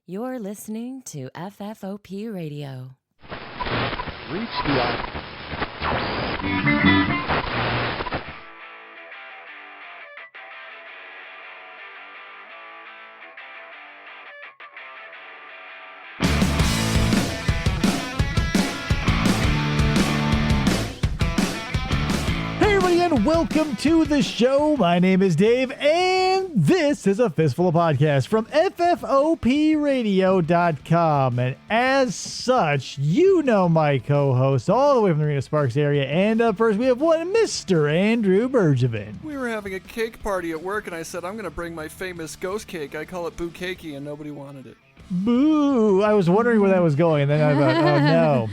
You're listening to FFOP Radio. Reach the and welcome to the show. My name is Dave, and this is a Fistful of Podcasts from FFOPradio.com. And as such, you know my co-host all the way from the Reno Sparks area. And up first, we have one Mr. Andrew Bergevin. We were having a cake party at work, and I said, I'm going to bring my famous ghost cake. I call it Boo Cakey, and nobody wanted it. Boo! I was wondering where that was going, and then I thought, oh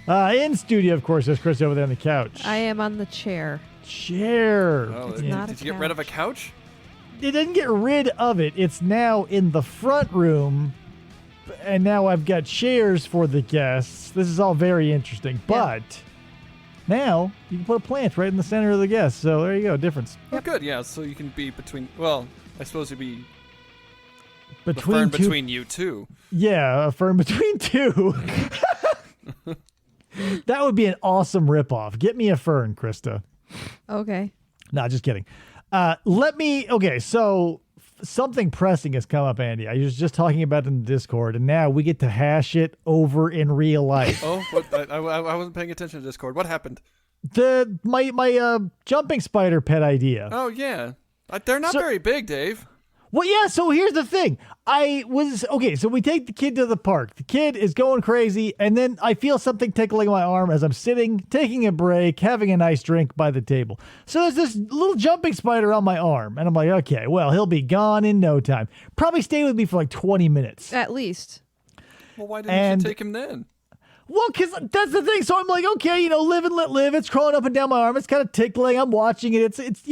no. In studio, of course, there's Chris over there on the couch. I am on the chair. Oh, It's not did you get rid of a couch? It didn't get rid of it. It's now in the front room, and now I've got chairs for the guests. This is all very interesting, but now you can put a plant right in the center of the guests. So there you go, difference. Oh, good, yeah. So you can be between. Well, I suppose it'd be between between you two. Yeah, a fern between two. That would be an awesome ripoff. Get me a fern, Krista. Okay. No, just kidding. So something pressing has come up, Andy. I was just talking about it in the Discord, and now we get to hash it over in real life. Oh, I wasn't paying attention to Discord. What happened? My jumping spider pet idea. Oh, yeah. They're not very big, Dave. Well, yeah, so here's the thing. So we take the kid to the park. The kid is going crazy, and then I feel something tickling my arm as I'm sitting, taking a break, having a nice drink by the table. So there's this little jumping spider on my arm, and I'm like, okay, well, he'll be gone in no time. Probably stay with me for like 20 minutes. At least. Well, why didn't you take him then? Well, because that's the thing. So I'm like, okay, live and let live. It's crawling up and down my arm. It's kind of tickling. I'm watching it. It's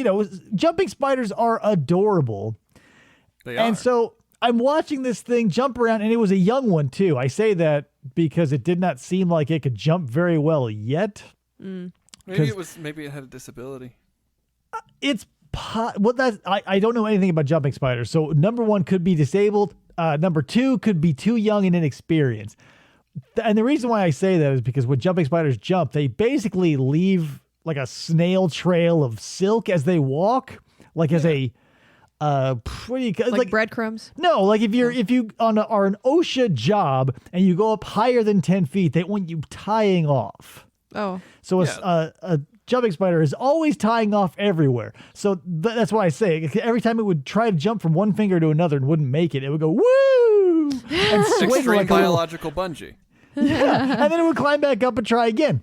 jumping spiders are adorable. And so I'm watching this thing jump around, and it was a young one, too. I say that because it did not seem like it could jump very well yet. Maybe it had a disability. I don't know anything about jumping spiders. So number one could be disabled. Number two could be too young and inexperienced. And the reason why I say that is because when jumping spiders jump, they basically leave like a snail trail of silk as they walk, like as a... what do you like breadcrumbs? No, like if you are an OSHA job and you go up higher than 10 feet, they want you tying off. Oh, so a jumping spider is always tying off everywhere. So that's why I say every time it would try to jump from one finger to another and wouldn't make it, it would go woo and swing extreme like biological bungee. Yeah, and then it would climb back up and try again.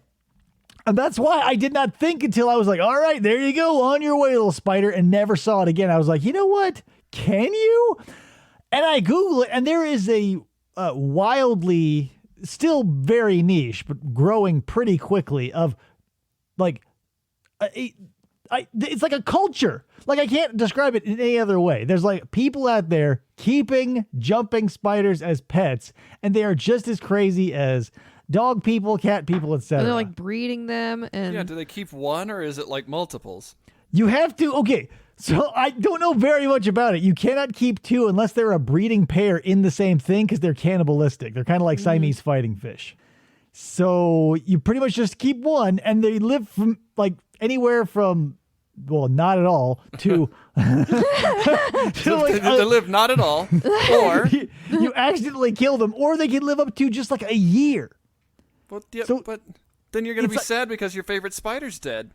And that's why I did not think until I was like, all right, there you go, on your way, little spider, and never saw it again. I was like, you know what? Can you? And I Google it, and there is a wildly, still very niche, but growing pretty quickly of like, it's like a culture. Like I can't describe it in any other way. There's like people out there keeping jumping spiders as pets, and they are just as crazy as dog people, cat people, etc. They're like breeding them, and yeah. Do they keep one, or is it like multiples? You have to. Okay, so I don't know very much about it. You cannot keep two unless they're a breeding pair in the same thing because they're cannibalistic. They're kind of like Siamese fighting fish. So you pretty much just keep one, and they live from like anywhere from, well, not at all to they live not at all, or you accidentally kill them, or they can live up to just like a year. But then you're going to be sad because your favorite spider's dead.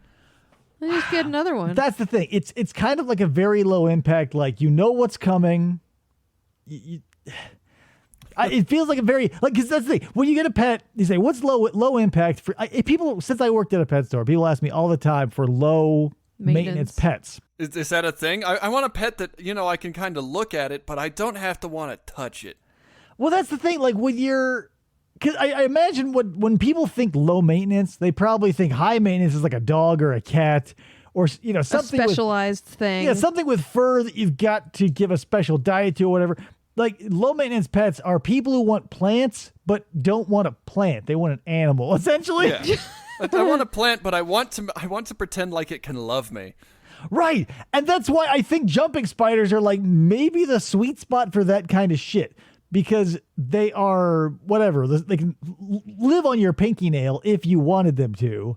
Then just get another one. That's the thing. It's kind of like a very low impact. Like you know what's coming. It feels like a very because that's the thing. When you get a pet, you say what's low impact for people. Since I worked at a pet store, people ask me all the time for low maintenance pets. Is that a thing? I want a pet that I can kind of look at it, but I don't have to want to touch it. Well, that's the thing. Like with your. Because I imagine when people think low maintenance, they probably think high maintenance is like a dog or a cat or something a specialized thing. Yeah, something with fur that you've got to give a special diet to or whatever. Like low maintenance pets are people who want plants but don't want a plant. They want an animal, essentially. Yeah. I want a plant, but I want to pretend like it can love me. Right. And that's why I think jumping spiders are like maybe the sweet spot for that kind of shit. because they are whatever. They can live on your pinky nail if you wanted them to.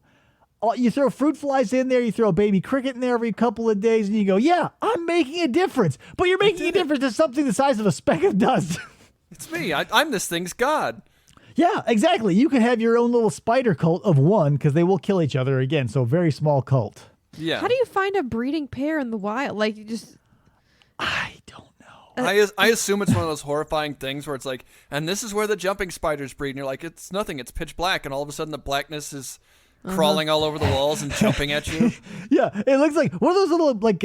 You throw fruit flies in there, you throw a baby cricket in there every couple of days, and you go, yeah, I'm making a difference. But you're making a difference to something the size of a speck of dust. It's me. I'm this thing's god. Yeah, exactly. You could have your own little spider cult of one, because they will kill each other again. So very small cult. Yeah. How do you find a breeding pair in the wild? Like, you just... I don't know. I assume it's one of those horrifying things where it's like, and this is where the jumping spiders breed. And you're like, it's nothing. It's pitch black. And all of a sudden the blackness is crawling all over the walls and jumping at you. Yeah, it looks like one of those little, like,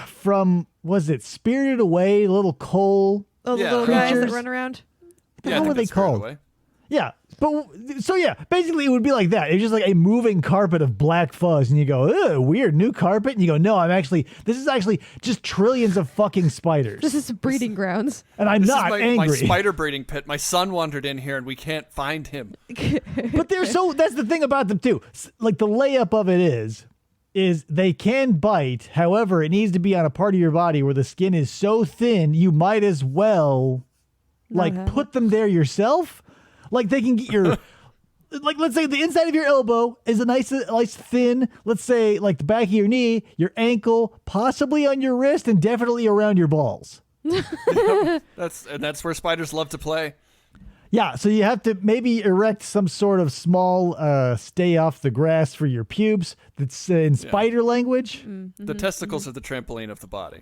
from, was it Spirited Away, little coal? Oh, the Yeah. little guys that Creatures. run around? Yeah, How I were think they that's Spirited called? Away. Yeah, but so yeah, basically it would be like that. It's just like a moving carpet of black fuzz, and you go, ugh, weird, new carpet? And you go, no, this is actually just trillions of fucking spiders. This is breeding grounds. And I'm This not is angry. my spider breeding pit. My son wandered in here and we can't find him. But that's the thing about them too. Like the layup of it is they can bite. However, it needs to be on a part of your body where the skin is so thin, you might as well like have put them there yourself. Like they can get your, like let's say the inside of your elbow is a nice thin, let's say like the back of your knee, your ankle, possibly on your wrist, and definitely around your balls. That's where spiders love to play. Yeah, so you have to maybe erect some sort of small stay off the grass for your pubes that's in spider language. The testicles are the trampoline of the body.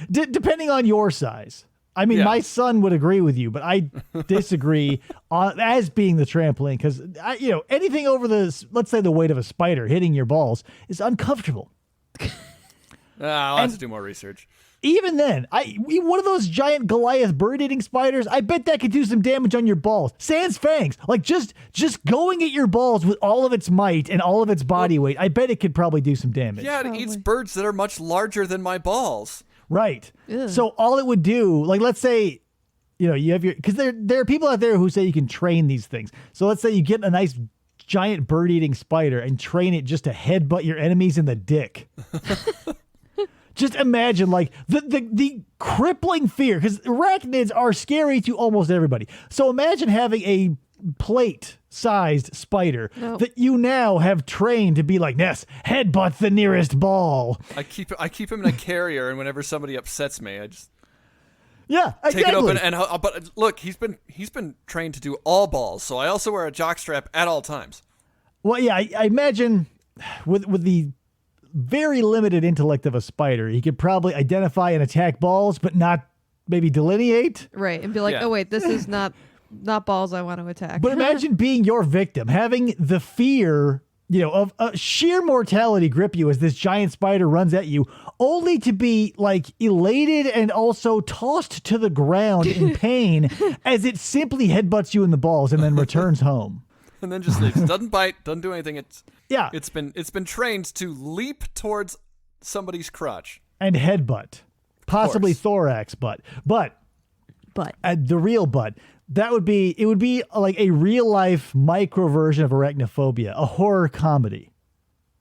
Depending on your size. I mean, Yeah. my son would agree with you, but I disagree as being the trampoline because, anything over let's say the weight of a spider hitting your balls is uncomfortable. I'll have to do more research. Even then, one of those giant Goliath bird-eating spiders, I bet that could do some damage on your balls. Sans fangs, like just going at your balls with all of its might and all of its body weight, I bet it could probably do some damage. Yeah, it eats birds that are much larger than my balls. Right. Ugh. So all it would do, like let's say, you have because there are people out there who say you can train these things. So let's say you get a nice giant bird-eating spider and train it just to headbutt your enemies in the dick. Just imagine like the crippling fear, because arachnids are scary to almost everybody. So imagine having a plate-sized spider that you now have trained to be like, Ness, headbutt the nearest ball. I keep him in a carrier, and whenever somebody upsets me, I just Yeah, exactly. take it open. And but look, he's been trained to do all balls, so I also wear a jockstrap at all times. Well, yeah, I imagine with the very limited intellect of a spider, he could probably identify and attack balls, but not maybe delineate. Right, and be like, Yeah. oh, wait, this is not balls I want to attack. But imagine being your victim, having the fear, of sheer mortality grip you as this giant spider runs at you, only to be like elated and also tossed to the ground in pain as it simply headbutts you in the balls and then returns home. And then just leaves. Doesn't bite, doesn't do anything. It's been trained to leap towards somebody's crotch. And headbutt, possibly course. thorax butt, but but the real butt. It would be like a real life micro version of arachnophobia, a horror comedy.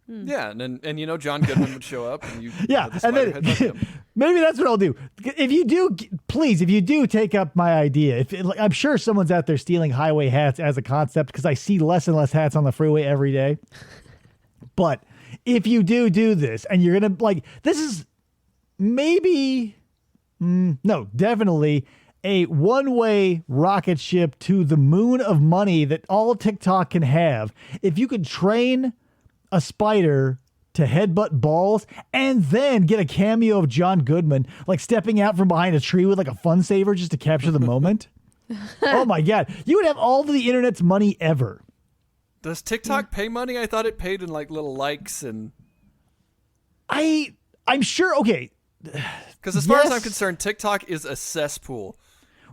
Yeah, and John Goodman would show up, and Yeah, the and spider then headbutt him. maybe that's what I'll do. If you do take up my idea, I'm sure someone's out there stealing highway hats as a concept because I see less and less hats on the freeway every day. But if you do this, and you're gonna this is maybe definitely a one-way rocket ship to the moon of money that all TikTok can have. If you could train a spider to headbutt balls and then get a cameo of John Goodman like stepping out from behind a tree with like a fun saver just to capture the moment. Oh my God. You would have all the internet's money ever. Does TikTok pay money? I thought it paid in like little likes and. I'm sure. Okay. Because as far as I'm Yes. concerned, TikTok is a cesspool.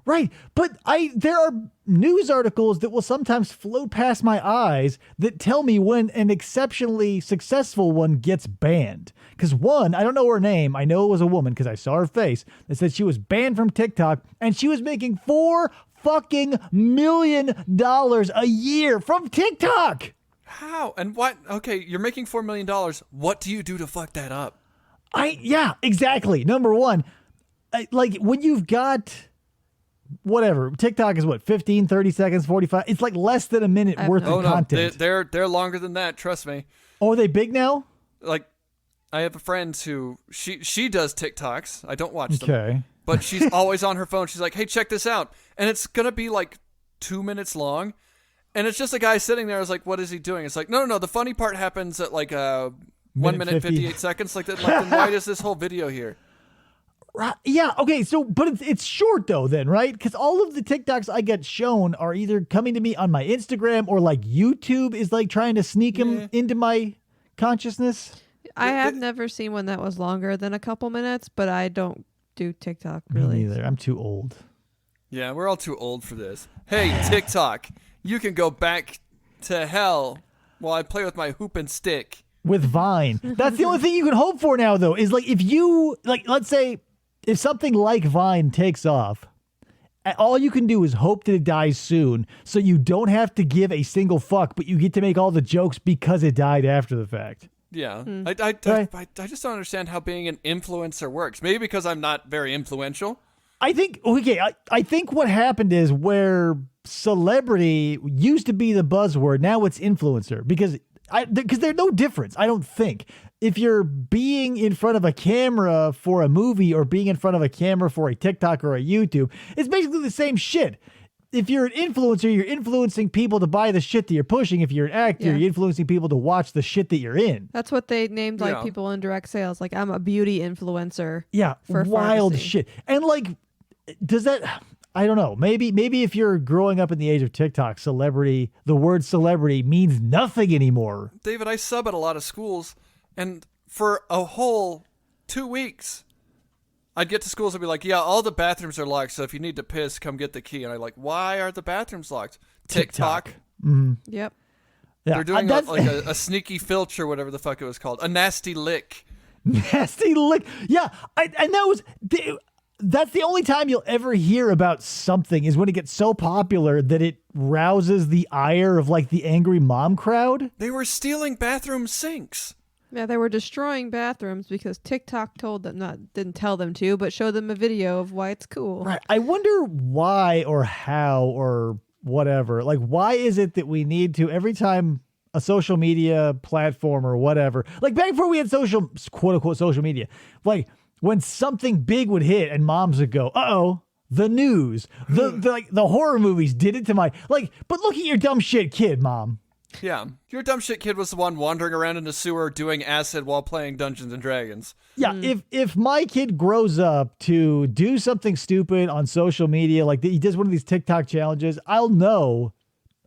Right. But there are news articles that will sometimes float past my eyes that tell me when an exceptionally successful one gets banned. Because one, I don't know her name. I know it was a woman because I saw her face that said she was banned from TikTok and she was making $4 fucking million a year from TikTok. How? And what? Okay, you're making $4 million. What do you do to fuck that up? Yeah, exactly. Number one, like when you've got whatever, TikTok is what, 15, 30 seconds, 45. It's like less than a minute worth of content. They're longer than that. Trust me. Oh, are they big now? Like, I have a friend who she does TikToks. I don't watch them. Okay. But she's always on her phone. She's like, hey, check this out. And it's going to be like 2 minutes long. And it's just a guy sitting there. I was like, what is he doing? It's like, no. The funny part happens at like 1 minute 58 seconds. Like, then why is this whole video here? Right. Yeah. Okay. So, but it's short though then, right? Because all of the TikToks I get shown are either coming to me on my Instagram or like YouTube is like trying to sneak them into my consciousness. I have never seen one that was longer than a couple minutes, but I don't do TikTok really. Me neither. I'm too old. Yeah, we're all too old for this. Hey, TikTok, you can go back to hell while I play with my hoop and stick. With Vine. That's the only thing you can hope for now though, is like if you, like, let's say if something like Vine takes off, all you can do is hope that it dies soon so you don't have to give a single fuck, but you get to make all the jokes because it died after the fact. Yeah. I just don't understand how being an influencer works. Maybe because I'm not very influential. I think, okay, I think what happened is where celebrity used to be the buzzword, now it's influencer because there's no difference, I don't think. If you're being in front of a camera for a movie or being in front of a camera for a TikTok or a YouTube, it's basically the same shit. If you're an influencer, you're influencing people to buy the shit that you're pushing. If you're an actor, you're influencing people to watch the shit that you're in. That's what they named like people in direct sales. Like, I'm a beauty influencer. Yeah, for wild pharmacy. shit. And like, does that... I don't know. Maybe if you're growing up in the age of TikTok, celebrity, the word celebrity means nothing anymore. David, I sub at a lot of schools, and for a whole 2 weeks, I'd get to schools and be like, yeah, all the bathrooms are locked, so if you need to piss, come get the key. And I'm like, why are the bathrooms locked? TikTok. Mm-hmm. Yep. Yeah, they're doing a sneaky filch or whatever the fuck it was called. A nasty lick. Nasty lick. Yeah, and that was... That's the only time you'll ever hear about something is when it gets so popular that it rouses the ire of like the angry mom crowd. They were stealing bathroom sinks. Yeah, they were destroying bathrooms because TikTok told them, didn't tell them to, but showed them a video of why it's cool. Right. I wonder why or how or whatever. Like, why is it that we need to every time a social media platform or whatever, like back before we had social, quote unquote, social media, like, when something big would hit and moms would go, uh-oh, the news, the horror movies did it to my, like, but look at your dumb shit kid, mom. Yeah. Your dumb shit kid was the one wandering around in the sewer doing acid while playing Dungeons and Dragons. Yeah. If my kid grows up to do something stupid on social media, like he does one of these TikTok challenges, I'll know.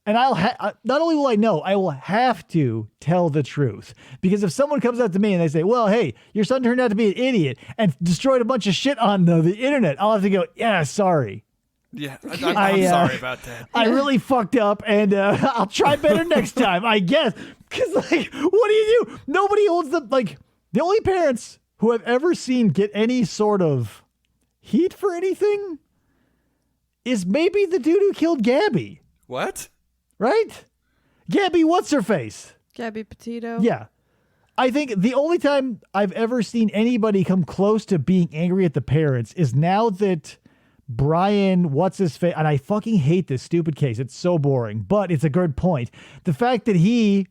And not only will I know, I will have to tell the truth. Because if someone comes up to me and they say, well, hey, your son turned out to be an idiot and destroyed a bunch of shit on the internet, I'll have to go, yeah, sorry. Yeah, I'm sorry about that. I really fucked up and I'll try better next time, I guess. Because, like, what do you do? Nobody holds the, like, the only parents who I've ever seen get any sort of heat for anything is maybe the dude who killed Gabby. What? Right? Gabby, what's her face? Gabby Petito. Yeah. I think the only time I've ever seen anybody come close to being angry at the parents is now that Brian, what's his face? And I fucking hate this stupid case. It's so boring, but it's a good point. The fact that he,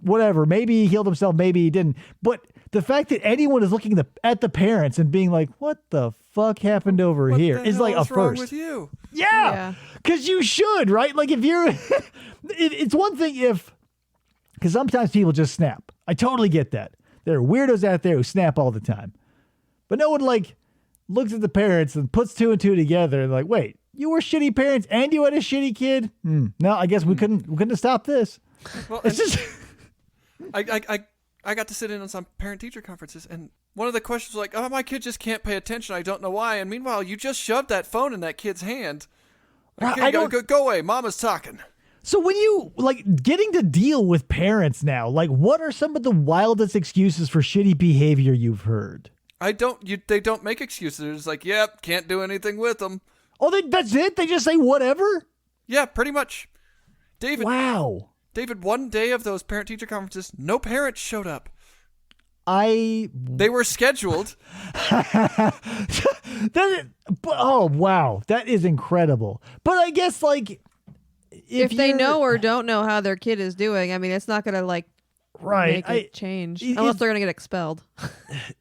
whatever, maybe he killed himself, maybe he didn't. But the fact that anyone is looking at the parents and being like, what the fuck happened over here is like a first. What's wrong with you? Yeah. Because you should, right? Like if you're, it's one thing because sometimes people just snap. I totally get that. There are weirdos out there who snap all the time. But no one like looks at the parents and puts two and two together and like, wait, you were shitty parents and you had a shitty kid? No, I guess we couldn't have stopped this. Well, it's just... I got to sit in on some parent-teacher conferences, and one of the questions was like, oh, my kid just can't pay attention. I don't know why. And meanwhile, you just shoved that phone in that kid's hand. Okay, go away. Mama's talking. So when you, like, getting to deal with parents now, like, what are some of the wildest excuses for shitty behavior you've heard? They don't make excuses. They're just like, yep, can't do anything with them. Oh, that's it? They just say whatever? Yeah, pretty much. David. Wow. David, one day of those parent-teacher conferences, no parents showed up. They were scheduled. Oh, wow. That is incredible. But I guess, like, if they know or don't know how their kid is doing, I mean, it's not going to, like, make a change. Unless they're going to get expelled.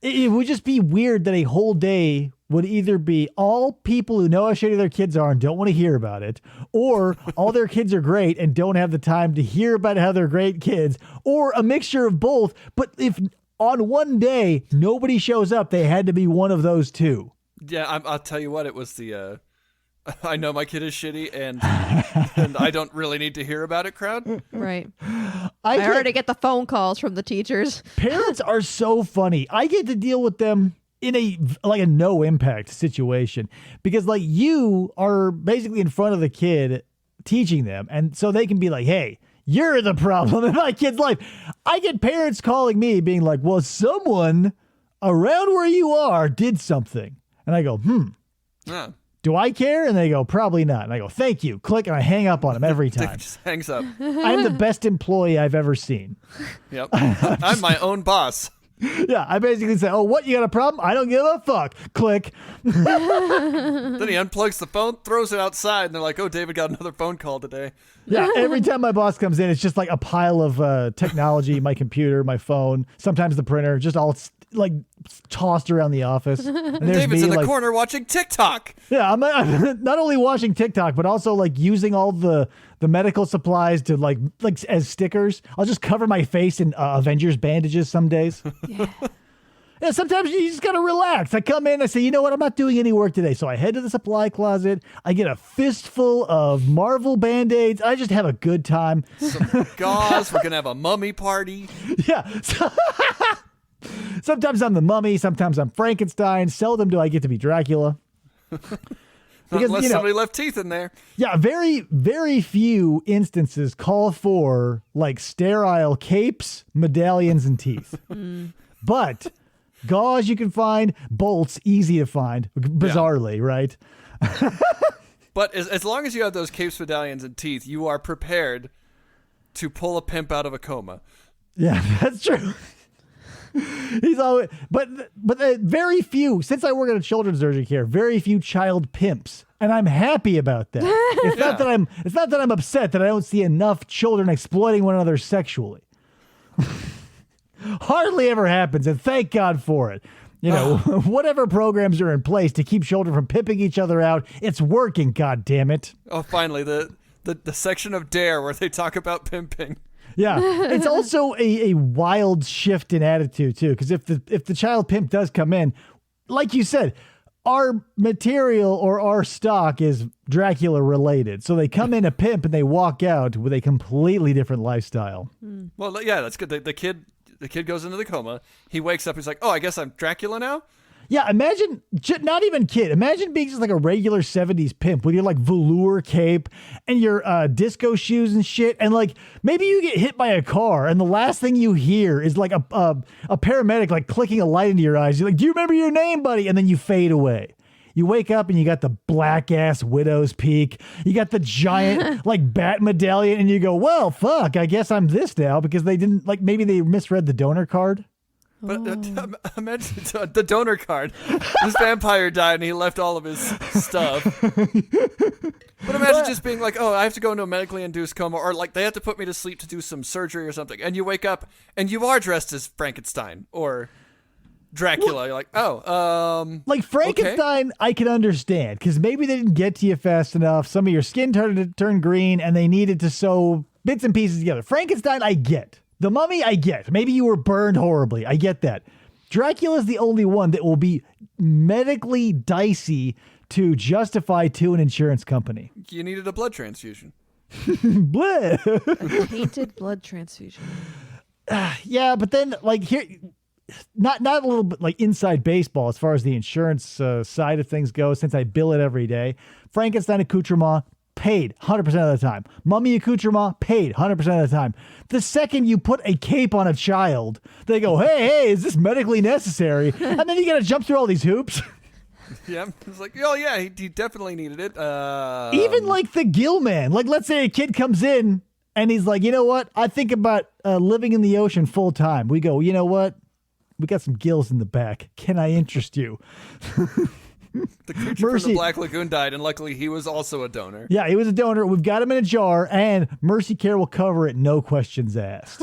It would just be weird that a whole day would either be all people who know how shitty their kids are and don't want to hear about it, or all their kids are great and don't have the time to hear about how they're great kids, or a mixture of both. But if on one day nobody shows up, they had to be one of those two. Yeah, I'll tell you what, it was the I know my kid is shitty and I don't really need to hear about it crowd. Right. I already get the phone calls from the teachers. Parents are so funny. I get to deal with them in a no impact situation because like you are basically in front of the kid teaching them. And so they can be like, hey, you're the problem in my kid's life. I get parents calling me being like, well, someone around where you are did something. And I go, Yeah. Do I care? And they go, probably not. And I go, thank you. Click, and I hang up on them every time. Just hangs up. I'm the best employee I've ever seen. Yep. I'm my own boss. Yeah, I basically say, oh, what, you got a problem? I don't give a fuck. Click. Then he unplugs the phone, throws it outside, and they're like, oh, David got another phone call today. Yeah, every time my boss comes in, it's just like a pile of technology, my computer, my phone, sometimes the printer, just all like tossed around the office. And there's David's me, in the corner watching TikTok. Yeah, I'm not only watching TikTok, but also like using all the medical supplies to like as stickers. I'll just cover my face in Avengers bandages some days. Yeah, sometimes you just gotta relax. I come in, I say, you know what, I'm not doing any work today. So I head to the supply closet, I get a fistful of Marvel Band-Aids, I just have a good time. Some gauze, we're gonna have a mummy party. Yeah. Sometimes I'm the mummy, sometimes I'm Frankenstein, seldom do I get to be Dracula. Because, unless somebody left teeth in there. Yeah, very, very few instances call for like sterile capes, medallions, and teeth. But gauze you can find, bolts easy to find, bizarrely, right? But as long as you have those capes, medallions, and teeth, you are prepared to pull a pimp out of a coma. Yeah, that's true. He's always, but very few, since I work at a children's urgent care, very few child pimps. And I'm happy about that. It's not that I'm upset that I don't see enough children exploiting one another sexually. Hardly ever happens, and thank God for it. You know, whatever programs are in place to keep children from pimping each other out, it's working, God damn it. Oh, finally, the section of Dare where they talk about pimping. Yeah, it's also a wild shift in attitude too, because if the child pimp does come in, like you said, our material or our stock is Dracula related, so they come in a pimp and they walk out with a completely different lifestyle. Well, yeah, that's good. The kid goes into the coma. He wakes up. He's like, oh, I guess I'm Dracula now. Yeah, imagine, not even kid, imagine being just like a regular 70s pimp with your like velour cape and your disco shoes and shit. And like, maybe you get hit by a car and the last thing you hear is like a paramedic like clicking a light into your eyes. You're like, do you remember your name, buddy? And then you fade away. You wake up and you got the black ass widow's peak. You got the giant like bat medallion and you go, well, fuck, I guess I'm this now because they didn't like, maybe they misread the donor card. But imagine the donor card. This vampire died and he left all of his stuff. But imagine just being like, oh, I have to go into a medically induced coma, or like they have to put me to sleep to do some surgery or something. And you wake up and you are dressed as Frankenstein or Dracula. Well, you're like, oh, like Frankenstein, okay. I can understand because maybe they didn't get to you fast enough. Some of your skin turned green and they needed to sew bits and pieces together. Frankenstein, I get. The Mummy, I get. Maybe you were burned horribly. I get that. Dracula's the only one that will be medically dicey to justify to an insurance company. You needed a blood transfusion. Blood. A tainted blood transfusion. Yeah, but then like here, not a little bit like inside baseball as far as the insurance side of things goes. Since I bill it every day, Frankenstein accoutrement. Paid 100% of the time. Mummy accoutrement, paid 100% of the time. The second you put a cape on a child, they go, hey, is this medically necessary? And then you got to jump through all these hoops. Yeah, it's like, oh yeah, he definitely needed it. Even like the gill man. Like, let's say a kid comes in and he's like, you know what? I think about living in the ocean full time. We go, you know what? We got some gills in the back. Can I interest you? The creature from the Black Lagoon died, and luckily he was also a donor. Yeah, he was a donor. We've got him in a jar, and Mercy Care will cover it, no questions asked.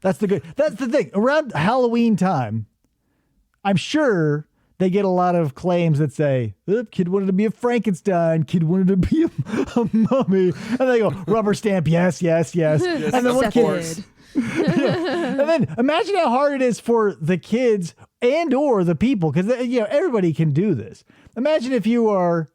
That's the thing. Around Halloween time, I'm sure they get a lot of claims that say, kid wanted to be a Frankenstein, kid wanted to be a mummy. And they go, rubber stamp, yes. And then what kid? And then imagine how hard it is for the kids and or the people, because everybody can do this. Imagine if you are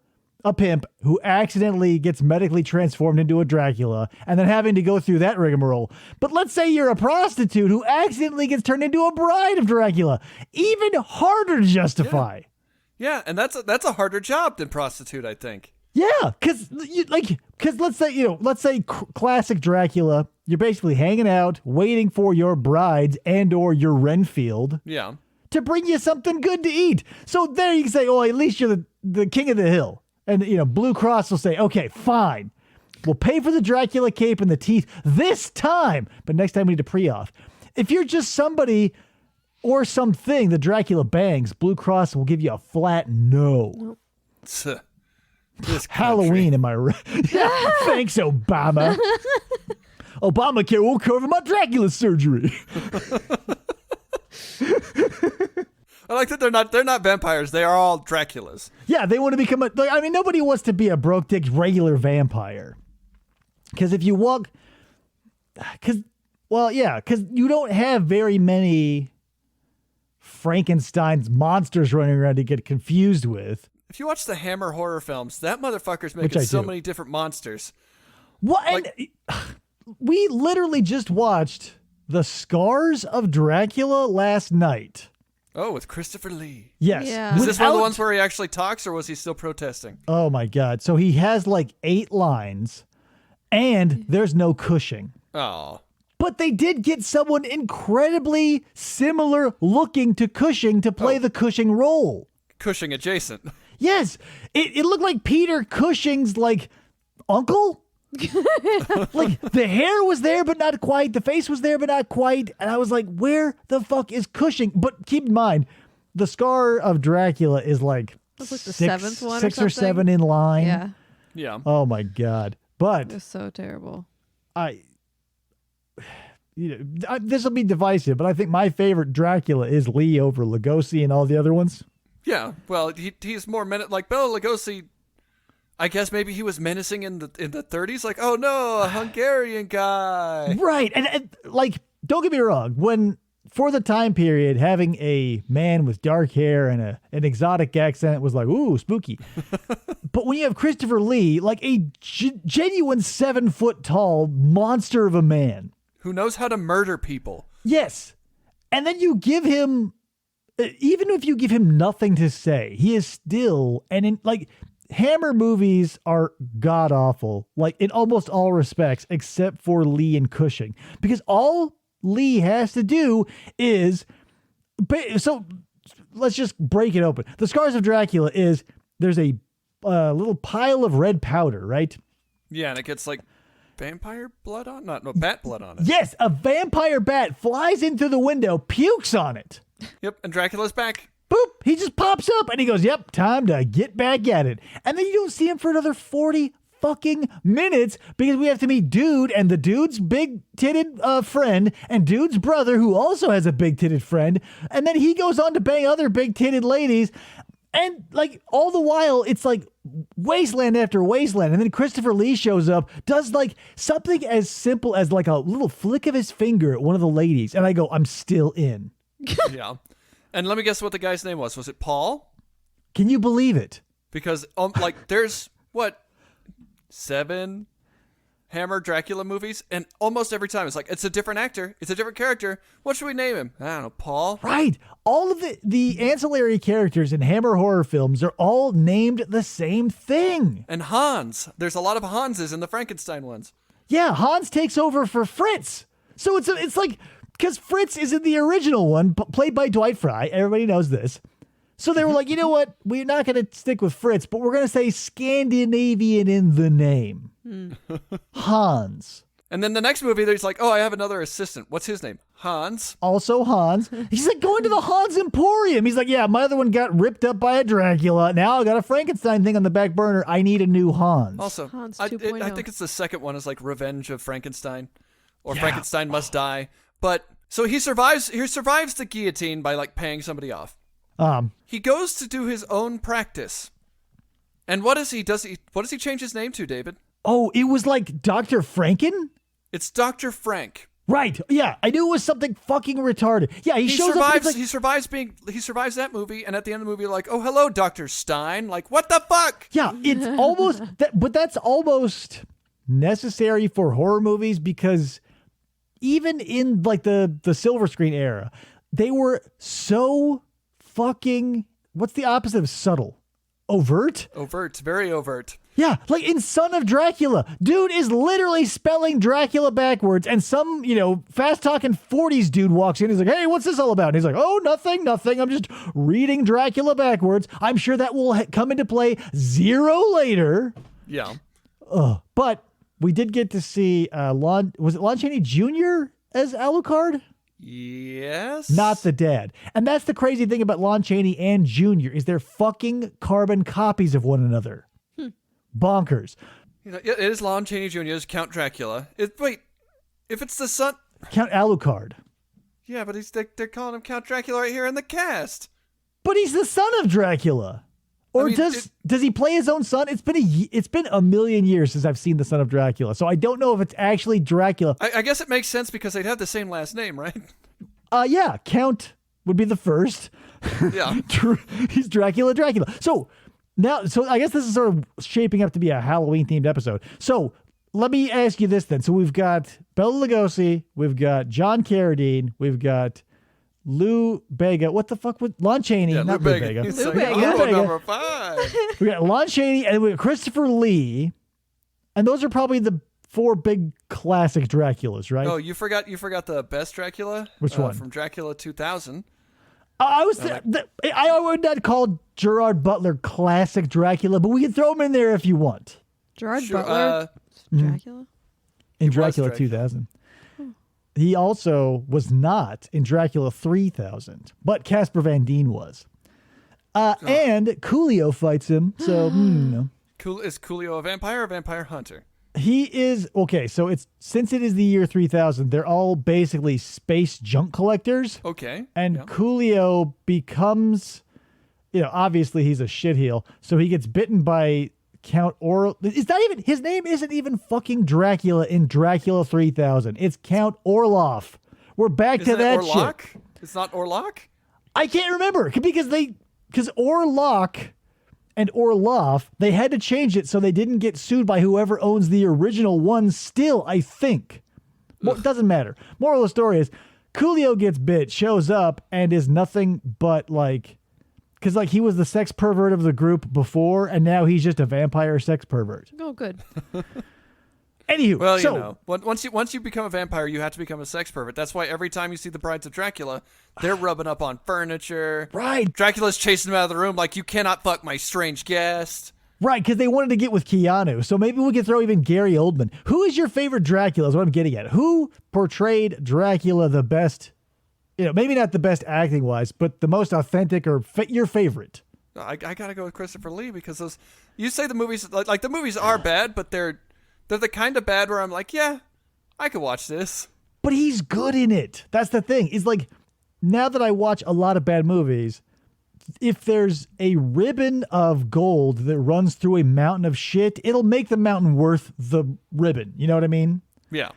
a pimp who accidentally gets medically transformed into a Dracula and then having to go through that rigmarole. But let's say you're a prostitute who accidentally gets turned into a bride of Dracula. Even harder to justify. Yeah, and that's a harder job than prostitute, I think. Yeah, because let's say classic Dracula, you're basically hanging out, waiting for your brides and or your Renfield. Yeah. To bring you something good to eat. So there you can say, at least you're the king of the hill. And, Blue Cross will say, okay, fine. We'll pay for the Dracula cape and the teeth this time. But next time we need a pre-auth. If you're just somebody or something the Dracula bangs, Blue Cross will give you a flat no. Halloween, am I right? Thanks, Obama. Obamacare won't cover my Dracula surgery. I like that they're not vampires. They are all Draculas. Yeah, they want to become nobody wants to be a broke dick regular vampire. Because if you walk, because you don't have very many Frankenstein's monsters running around to get confused with. If you watch the Hammer horror films, that motherfucker's making so many different monsters. What? We literally just watched The Scars of Dracula last night. Oh, with Christopher Lee. Yes. Yeah. Is this one of the ones where he actually talks, or was he still protesting? Oh, my God. So he has 8 lines, and there's no Cushing. Oh. But they did get someone incredibly similar looking to Cushing to play the Cushing role. Cushing adjacent. Yes. It looked like Peter Cushing's, uncle? The hair was there, but not quite. The face was there, but not quite. And I was like, where the fuck is Cushing? But keep in mind, the Scar of Dracula is the seventh one, six or 7 in line. Yeah. Yeah. Oh my God. But It's so terrible. This will be divisive, but I think my favorite Dracula is Lee over Lugosi and all the other ones. Yeah. Well, he's more like Bela Lugosi. I guess maybe he was menacing in the 30s. Like, oh no, a Hungarian guy. Right. And don't get me wrong. For the time period, having a man with dark hair and an exotic accent was ooh, spooky. But when you have Christopher Lee, a genuine 7-foot tall monster of a man. Who knows how to murder people. Yes. And then you give him, even if you give him nothing to say, he is still, Hammer movies are god-awful, in almost all respects, except for Lee and Cushing. Because all Lee has to do is... So, let's just break it open. The Scars of Dracula is, there's a little pile of red powder, right? Yeah, and it gets, vampire blood on? Bat blood on it. Yes, a vampire bat flies in through the window, pukes on it. Yep, and Dracula's back. Boop! He just pops up and he goes, yep, time to get back at it. And then you don't see him for another 40 fucking minutes because we have to meet Dude and the Dude's big-titted friend and Dude's brother who also has a big-titted friend. And then he goes on to bang other big-titted ladies. And all the while, it's wasteland after wasteland. And then Christopher Lee shows up, does something as simple as a little flick of his finger at one of the ladies. And I go, I'm still in. Yeah. And let me guess what the guy's name was. Was it Paul? Can you believe it? Because, there's, 7 Hammer Dracula movies? And almost every time, it's a different actor. It's a different character. What should we name him? I don't know, Paul? Right. All of the ancillary characters in Hammer horror films are all named the same thing. And Hans. There's a lot of Hanses in the Frankenstein ones. Yeah, Hans takes over for Fritz. So it's because Fritz is in the original one, played by Dwight Fry. Everybody knows this. So they were like, you know what? We're not going to stick with Fritz, but we're going to say Scandinavian in the name. Hans. And then the next movie, there's like, oh, I have another assistant. What's his name? Hans. Also Hans. He's like going to the Hans Emporium. He's like, yeah, my other one got ripped up by a Dracula. Now I got a Frankenstein thing on the back burner. I need a new Hans. Also, Hans I 2.0. think it's the second one is like Revenge of Frankenstein, or Frankenstein Must Die. But so he survives the guillotine by like paying somebody off. He goes to do his own practice. And what does he change his name to, David? Oh, it was like Dr. Franken? It's Dr. Frank. Right. Yeah, I knew it was something fucking retarded. Yeah, he shows survives, up. He survives that movie, and at the end of the movie, like, oh, hello, Dr. Stein. Like, what the fuck? Yeah, it's almost but that's almost necessary for horror movies because even in like the silver screen era, they were so fucking, what's the opposite of subtle? Overt? Overt, very overt. Yeah, like in Son of Dracula, dude is literally spelling Dracula backwards, and some, fast-talking 40s dude walks in. He's like, hey, what's this all about? And he's like, oh, nothing. I'm just reading Dracula backwards. I'm sure that will come into play 0 later. Yeah. But we did get to see, Lon Chaney Jr. as Alucard? Yes. Not the dad. And that's the crazy thing about Lon Chaney and Jr. is they're fucking carbon copies of one another. Bonkers. It is Lon Chaney Jr. as Count Dracula. Wait, if it's the son... Count Alucard. Yeah, but they're calling him Count Dracula right here in the cast. But he's the son of Dracula. Or does he play his own son? It's been a million years since I've seen the Son of Dracula, so I don't know if it's actually Dracula. I guess it makes sense because they'd have the same last name, right? Yeah, Count would be the first. Yeah. He's Dracula. So I guess this is sort of shaping up to be a Halloween-themed episode. So let me ask you this then. So we've got Bela Lugosi, we've got John Carradine, we've got Lou Bega. What the fuck was Lon Chaney? Yeah, not Lou Bega. Lou Bega. Number 5. We got Lon Chaney and we got Christopher Lee. And those are probably the 4 big classic Draculas, right? Oh, you forgot the best Dracula? Which one? From Dracula 2000. I would not call Gerard Butler classic Dracula, but we can throw him in there if you want. Gerard Butler? Dracula? In Dracula 2000. He also was not in Dracula 3000, but Casper Van Dien was. And Coolio fights him, so, Is Coolio a vampire or a vampire hunter? He is, okay, so since it is the year 3000, they're all basically space junk collectors. Okay. And Coolio becomes, obviously he's a shitheel, so he gets bitten by Count his name isn't even fucking Dracula in Dracula 3000. It's Count Orloff. We're back to that Orlok? shit. It's not Orlok? I can't remember because Orlok and Orloff, they had to change it so they didn't get sued by whoever owns the original one still, I think. Well, it doesn't matter. Moral of the story is Coolio gets bit, shows up, and is nothing but because he was the sex pervert of the group before, and now he's just a vampire sex pervert. Oh, good. Anywho, well, once you become a vampire, you have to become a sex pervert. That's why every time you see the Brides of Dracula, they're rubbing up on furniture. Right. Dracula's chasing them out of the room like, you cannot fuck my strange guest. Right, because they wanted to get with Keanu. So maybe we could throw even Gary Oldman. Who is your favorite Dracula is what I'm getting at. Who portrayed Dracula the best? Maybe not the best acting-wise, but the most authentic or your favorite. I gotta go with Christopher Lee because you say the movies, like the movies are bad, but they're the kind of bad where I'm like, yeah, I could watch this. But he's good in it. That's the thing. Is now that I watch a lot of bad movies, if there's a ribbon of gold that runs through a mountain of shit, it'll make the mountain worth the ribbon. You know what I mean? Yeah.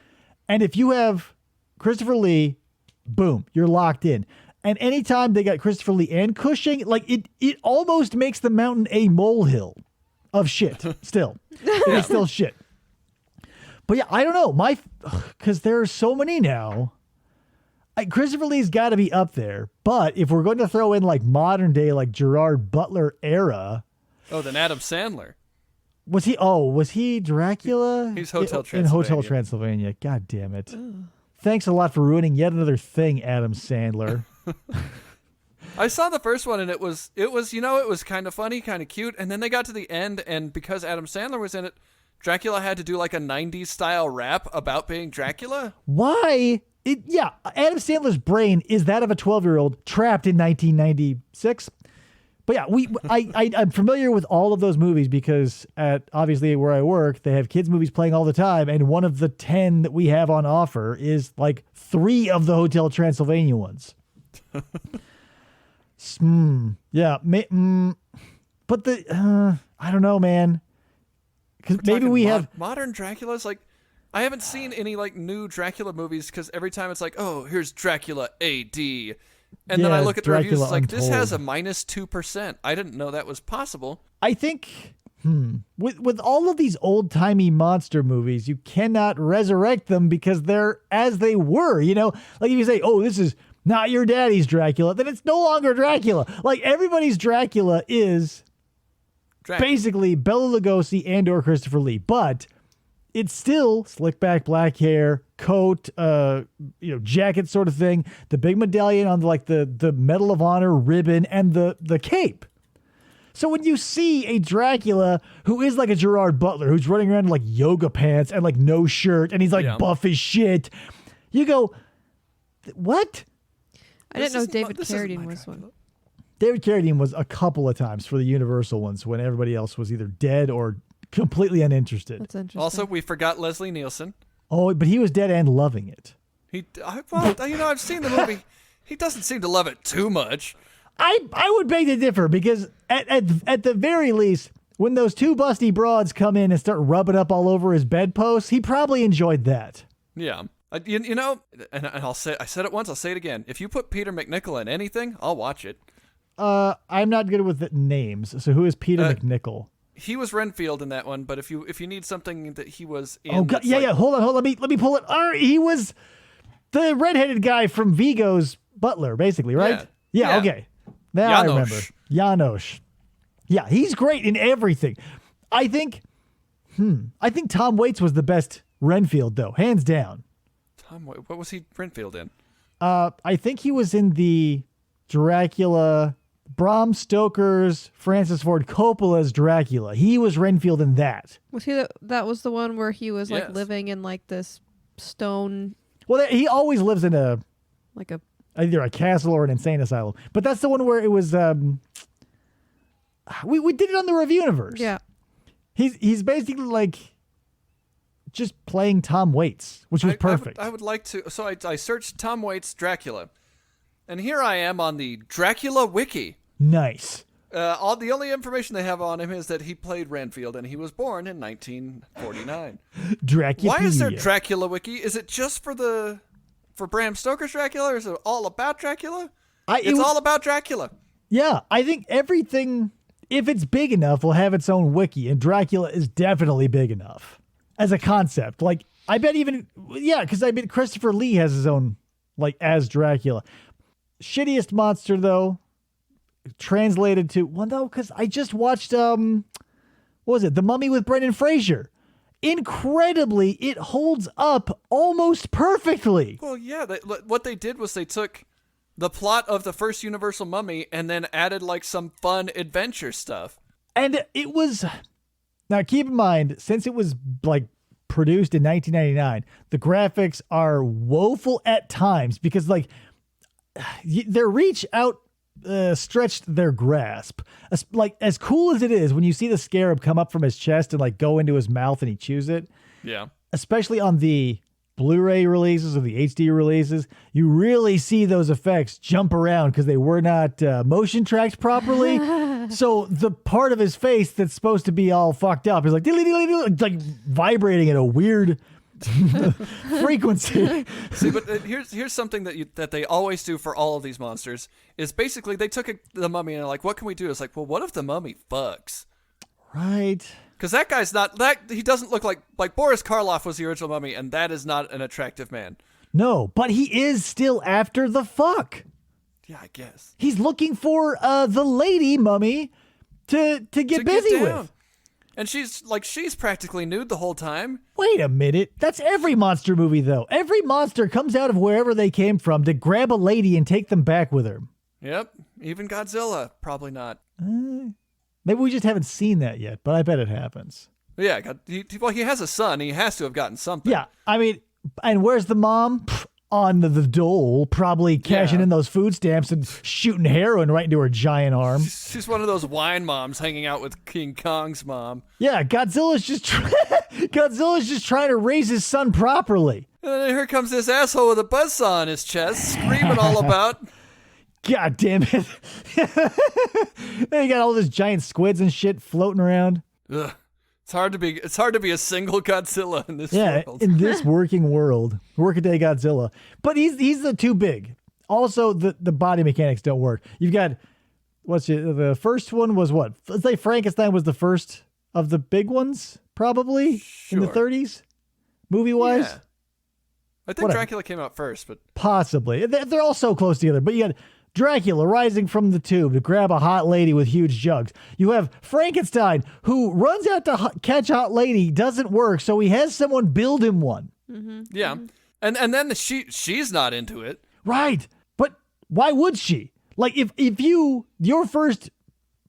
And if you have Christopher Lee, boom, you're locked in. And anytime they got Christopher Lee and Cushing, it almost makes the mountain a molehill of shit still. It's still shit. But yeah, I don't know. Because there are so many now. Christopher Lee's got to be up there. But if we're going to throw in modern day, Gerard Butler era. Oh, then Adam Sandler. Was he Dracula? He's Hotel Transylvania. In Hotel Transylvania. God damn it. Thanks a lot for ruining yet another thing, Adam Sandler. I saw the first one and it was kind of funny, kind of cute. And then they got to the end, and because Adam Sandler was in it, Dracula had to do like a 90s style rap about being Dracula? Why? Adam Sandler's brain is that of a 12-year-old trapped in 1996. But yeah, I'm familiar with all of those movies because at obviously where I work, they have kids movies playing all the time. And one of the 10 that we have on offer is like 3 of the Hotel Transylvania ones. Yeah. But I don't know, man. Because maybe we have modern Draculas. Like, I haven't seen any like new Dracula movies because every time it's like, oh, here's Dracula AD. And then I look at the reviews, it's like, this has a -2%. I didn't know that was possible. I think with all of these old-timey monster movies, you cannot resurrect them because they're as they were, you know? Like if you say, oh, this is not your daddy's Dracula, then it's no longer Dracula. Like everybody's Dracula is basically Bela Lugosi and or Christopher Lee, but it's still slick back black hair, coat, jacket sort of thing, the big medallion on the Medal of Honor ribbon and the cape. So when you see a Dracula who is like a Gerard Butler, who's running around in like yoga pants and like no shirt and he's like buff as shit, you go, what? I didn't know David Carradine was one. David Carradine was a couple of times for the Universal ones when everybody else was either dead or completely uninterested. That's interesting. Also, we forgot Leslie Nielsen. Oh, but he was dead and loving it. I've seen the movie. He doesn't seem to love it too much. I would beg to differ because at the very least, when those 2 busty broads come in and start rubbing up all over his bedpost, he probably enjoyed that. Yeah. You know, and I said it once, I'll say it again. If you put Peter McNichol in anything, I'll watch it. I'm not good with the names. So who is Peter McNichol? He was Renfield in that one, but if you need something that he was in, oh god, yeah, hold on, let me pull it. He was the redheaded guy from Vigo's butler, basically, right? Yeah. Okay. Now Janosch. I remember Janosch. Yeah, he's great in everything. I think Tom Waits was the best Renfield though, hands down. What was he Renfield in? I think he was in the Dracula. Bram Stoker's Francis Ford Coppola's Dracula. He was Renfield in that. Was he that was the one where he was like living in like this stone? Well, he always lives in either a castle or an insane asylum. But that's the one where it was. We did it on the Reviewniverse. Yeah. He's basically like just playing Tom Waits, which was perfect. I would like to. So I searched Tom Waits Dracula, and here I am on the Dracula wiki. Nice. The only information they have on him is that he played Renfield and he was born in 1949. Dracula. Why is there Dracula wiki? Is it just for Bram Stoker's Dracula, or is it all about Dracula? It's all about Dracula. Yeah, I think everything, if it's big enough, will have its own wiki, and Dracula is definitely big enough as a concept. Like, I bet because I bet Christopher Lee has his own, like, as Dracula. Shittiest monster, though, translated to, well, no, because I just watched, what was it? The Mummy with Brendan Fraser. Incredibly, it holds up almost perfectly. Well, yeah, what they did was they took the plot of the first Universal Mummy and then added like some fun adventure stuff. And it was, now keep in mind, since it was like produced in 1999, the graphics are woeful at times because like their reach stretched their grasp. Like, as cool as it is when you see the scarab come up from his chest and like go into his mouth and he chews it. Yeah. Especially on the Blu-ray releases or the HD releases, you really see those effects jump around because they were not motion tracked properly. So the part of his face that's supposed to be all fucked up is like, like vibrating at a weird frequency. See, but here's something that they always do for all of these monsters is basically they took the Mummy and they're like, what can we do? It's like, well, what if the Mummy fucks? Right. Because that guy's not he doesn't look like Boris Karloff was the original Mummy, and that is not an attractive man. No, but he is still after the fuck. Yeah, I guess he's looking for the lady Mummy to get busy with. And she's practically nude the whole time. Wait a minute. That's every monster movie, though. Every monster comes out of wherever they came from to grab a lady and take them back with her. Yep. Even Godzilla, probably not. Maybe we just haven't seen that yet, but I bet it happens. Yeah, he has a son. He has to have gotten something. Yeah, I mean, and where's the mom? On the dole, probably cashing in those food stamps and shooting heroin right into her giant arm. She's one of those wine moms hanging out with King Kong's mom. Yeah, Godzilla's just trying to raise his son properly. And then here comes this asshole with a buzzsaw on his chest, screaming all about. God damn it! They got all those giant squids and shit floating around. Ugh. It's hard to be a single Godzilla in this world. In this working world. Workaday Godzilla. But he's the too big. Also, the body mechanics don't work. You've got, the first one was what? Let's say Frankenstein was the first of the big ones, probably, in the 30s, movie-wise. Yeah. I think Dracula came out first, but... Possibly. They're all so close together. But you got Dracula rising from the tube to grab a hot lady with huge jugs. You have Frankenstein, who runs out to catch a hot lady, doesn't work, so he has someone build him one. Mm-hmm. Yeah. And then she's not into it. Right. But why would she? Like, if your first,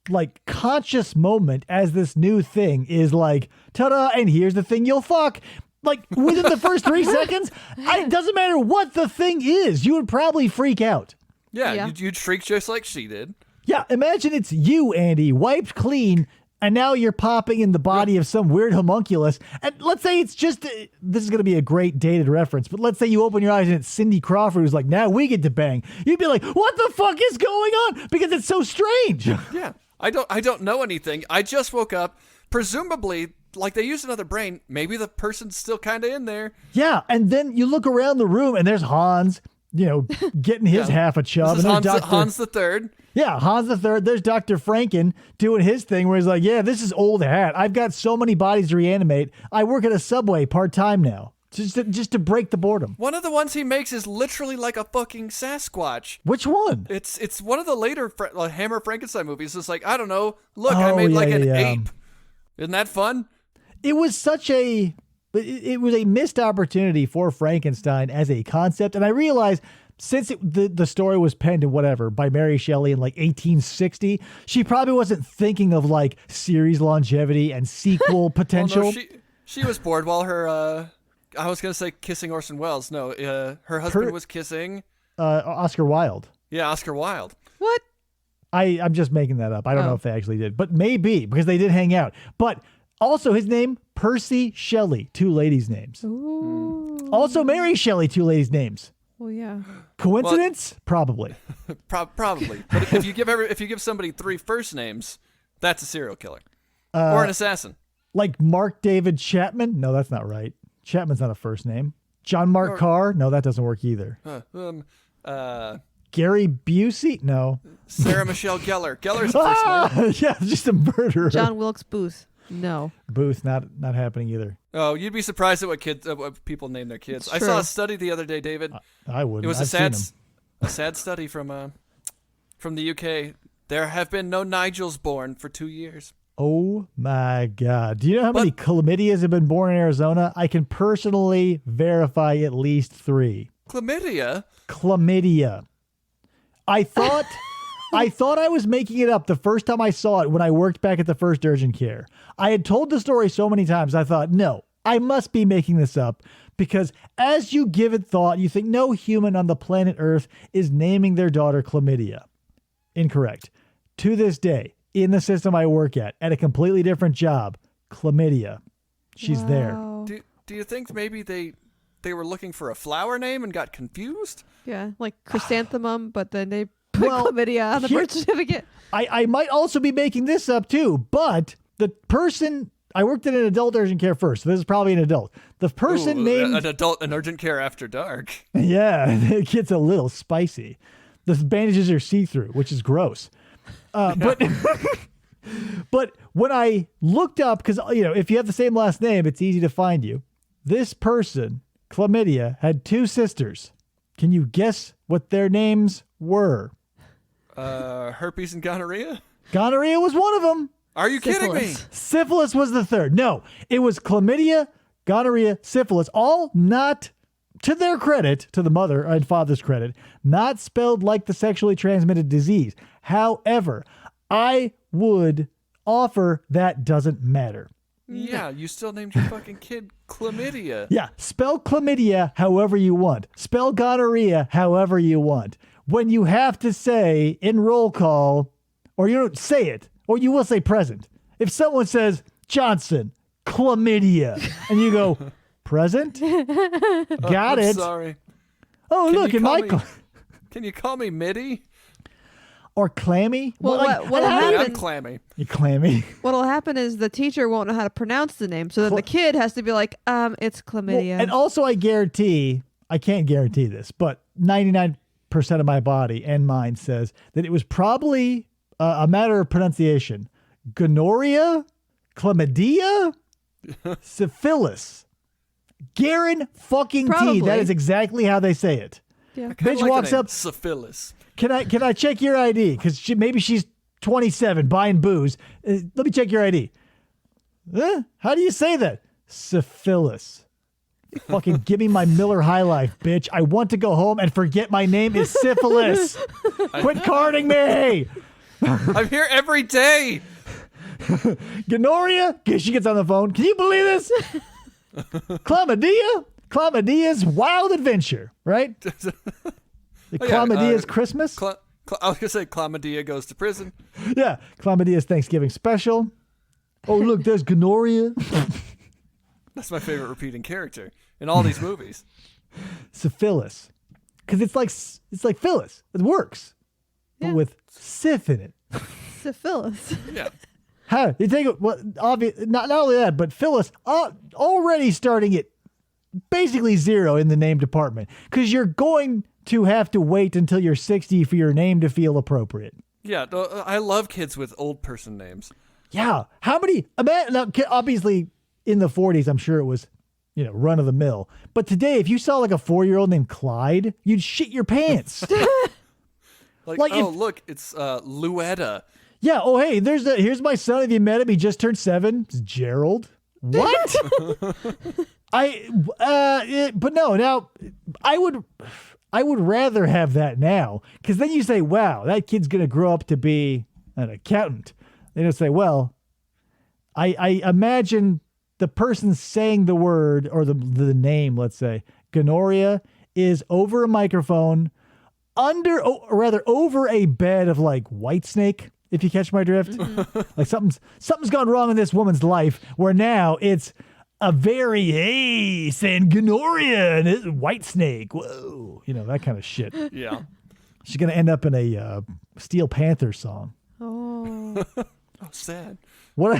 like, conscious moment as this new thing is like, ta-da, and here's the thing you'll fuck. Like, within the first 3 seconds, it doesn't matter what the thing is. You would probably freak out. Yeah. You'd shriek just like she did. Yeah, imagine it's you, Andy, wiped clean, and now you're popping in the body of some weird homunculus. And let's say it's just, this is going to be a great dated reference, but let's say you open your eyes and it's Cindy Crawford who's like, now we get to bang. You'd be like, what the fuck is going on? Because it's so strange. Yeah, I don't know anything. I just woke up, presumably, like they used another brain. Maybe the person's still kind of in there. Yeah, and then you look around the room and there's Hans, getting his half a chub. This and is Hans the Third. Yeah, Hans the Third. There's Dr. Franken doing his thing where he's like, yeah, this is old hat. I've got so many bodies to reanimate. I work at a Subway part-time now. Just to break the boredom. One of the ones he makes is literally like a fucking Sasquatch. Which one? It's one of the later Hammer Frankenstein movies. It's like, I don't know. Look, I made an ape. Isn't that fun? It was it was a missed opportunity for Frankenstein as a concept. And I realized since the story was penned and whatever by Mary Shelley in like 1860, she probably wasn't thinking of like series longevity and sequel potential. Oh, no, she was bored while her, I was going to say kissing Orson Welles. No, her husband was kissing. Oscar Wilde. Yeah, Oscar Wilde. What? I'm just making that up. I don't know if they actually did, but maybe because they did hang out. But also his name, Percy Shelley, 2 ladies' names. Ooh. Also Mary Shelley, 2 ladies' names. Well, yeah. Coincidence? Probably. Probably. But if you give somebody 3 first names, that's a serial killer or an assassin. Like Mark David Chapman? No, that's not right. Chapman's not a first name. John Mark Carr? No, that doesn't work either. Gary Busey? No. Sarah Michelle Gellar. Gellar's the first name. Yeah, just a murderer. John Wilkes Booth. No. Booth, not happening either. Oh, you'd be surprised at what people name their kids. I saw a study the other day, David. I would. It was a sad study from the UK. There have been no Nigels born for 2 years. Oh my God. Do you know how many chlamydias have been born in Arizona? I can personally verify at least 3. Chlamydia? Chlamydia. I thought I was making it up the first time I saw it when I worked back at the first urgent care. I had told the story so many times, I thought, no, I must be making this up because as you give it thought, you think no human on the planet Earth is naming their daughter Chlamydia. Incorrect. To this day, in the system I work at a completely different job, Chlamydia. She's there. Do you think maybe they were looking for a flower name and got confused? Yeah, like chrysanthemum, but then they put chlamydia on the birth certificate. I might also be making this up too, but the person, I worked in an adult urgent care first, so this is probably an adult. The person named... An urgent care after dark. Yeah, it gets a little spicy. The bandages are see-through, which is gross. But when I looked up, because if you have the same last name, it's easy to find you. This person, Chlamydia, had 2 sisters. Can you guess what their names were? Herpes and gonorrhea? Gonorrhea was one of them. Are you kidding me? Syphilis was the third. No, it was chlamydia, gonorrhea, syphilis, all not, to their credit, to the mother and father's credit, not spelled like the sexually transmitted disease. However, I would offer that doesn't matter. Yeah, you still named your fucking kid Chlamydia. Yeah, spell chlamydia however you want. Spell gonorrhea however you want. When you have to say in roll call, or you don't say it, or you will say present. If someone says Johnson, chlamydia, and you go, present? Got it. Sorry. Oh, Can look, you in call my... me- Can you call me Mitty? Or clammy? Well, what'll Yeah, I'm happen? clammy. You clammy? What'll happen is the teacher won't know how to pronounce the name, so then the kid has to be like, it's chlamydia. Well, and also I can't guarantee this, but 99% of my body and mind says that it was probably a matter of pronunciation. Gonorrhea? Chlamydia? Syphilis. Garen fucking T. Probably. That is exactly how they say it. Yeah. Bitch Like walks the name up. Syphilis. Can I check your ID? Because maybe she's 27 buying booze. Let me check your ID. How do you say that? Syphilis. Fucking give me my Miller High Life, bitch. I want to go home and forget my name is syphilis. Quit carding me. I'm here every day. Gonorrhea? She gets on the phone. Can you believe this? Chlamydia? Chlamydia's wild adventure, right? The Chlamydia's Christmas? I was gonna say Chlamydia goes to prison. Yeah. Chlamydia's Thanksgiving special. Oh, look, there's gonorrhea. That's my favorite repeating character in all these movies. Syphilis. Because it's like Phyllis. It works. Yeah. But with syph in it. Syphilis. Yeah. How you take it? Well, obvious. Not only that, but Phyllis already starting at basically 0 in the name department because you're going to have to wait until you're 60 for your name to feel appropriate. Yeah, I love kids with old person names. Yeah. How many? Now, obviously, in the 40s, I'm sure it was, run of the mill. But today, if you saw like a 4-year-old named Clyde, you'd shit your pants. Look, it's Luetta. Yeah. Oh, hey, here's my son. Have you met him? He just turned 7. It's Gerald. What? But no. Now, I would rather have that now because then you say, "Wow, that kid's gonna grow up to be an accountant." They don't say, "Well, I imagine the person saying the word or the name, let's say gonorrhea, is over a microphone, over a bed of like white snake." If you catch my drift, like something's gone wrong in this woman's life where now it's a very saying gonorrhea and it's white snake. Whoa, that kind of shit. Yeah. She's gonna end up in a Steel Panther song. Oh. Oh, sad. What?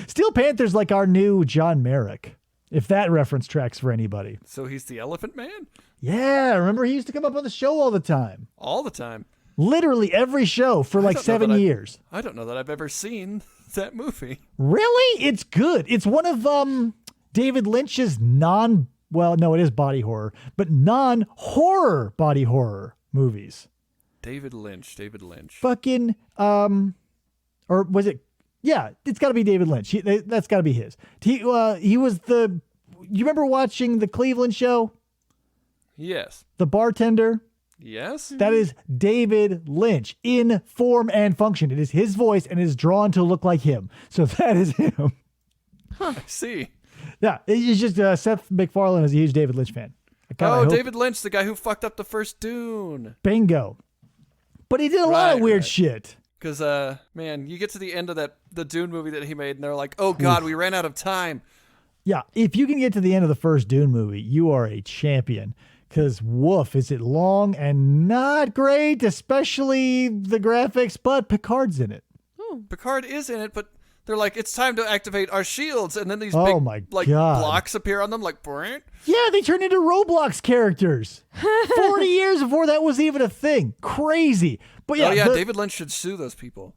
Steel Panther's like our new John Merrick, if that reference tracks for anybody. So he's the Elephant Man? Yeah, remember he used to come up on the show all the time. All the time. Literally every show for like 7 years. I don't know that I've ever seen that movie. Really? It's good. It's one of David Lynch's it is body horror, but non-horror body horror movies. David Lynch. Fucking or was it? Yeah, it's got to be David Lynch. That's got to be his. He was you remember watching the Cleveland show? Yes. The bartender? Yes? That is David Lynch in form and function. It is his voice and it is drawn to look like him. So that is him. Huh. I see. Yeah, it's just Seth MacFarlane is a huge David Lynch fan. David Lynch, the guy who fucked up the first Dune. Bingo. But he did a lot of weird shit. Because, man, you get to the end of the Dune movie that he made, and they're like, oh, God, we ran out of time. Yeah, if you can get to the end of the first Dune movie, you are a champion. Because, woof, is it long and not great, especially the graphics, but Picard's in it. Picard is in it, but they're like, it's time to activate our shields, and then these big blocks appear on them, like, Brant. Yeah, they turn into Roblox characters. 40 years before that was even a thing. Crazy. But yeah, David Lynch should sue those people.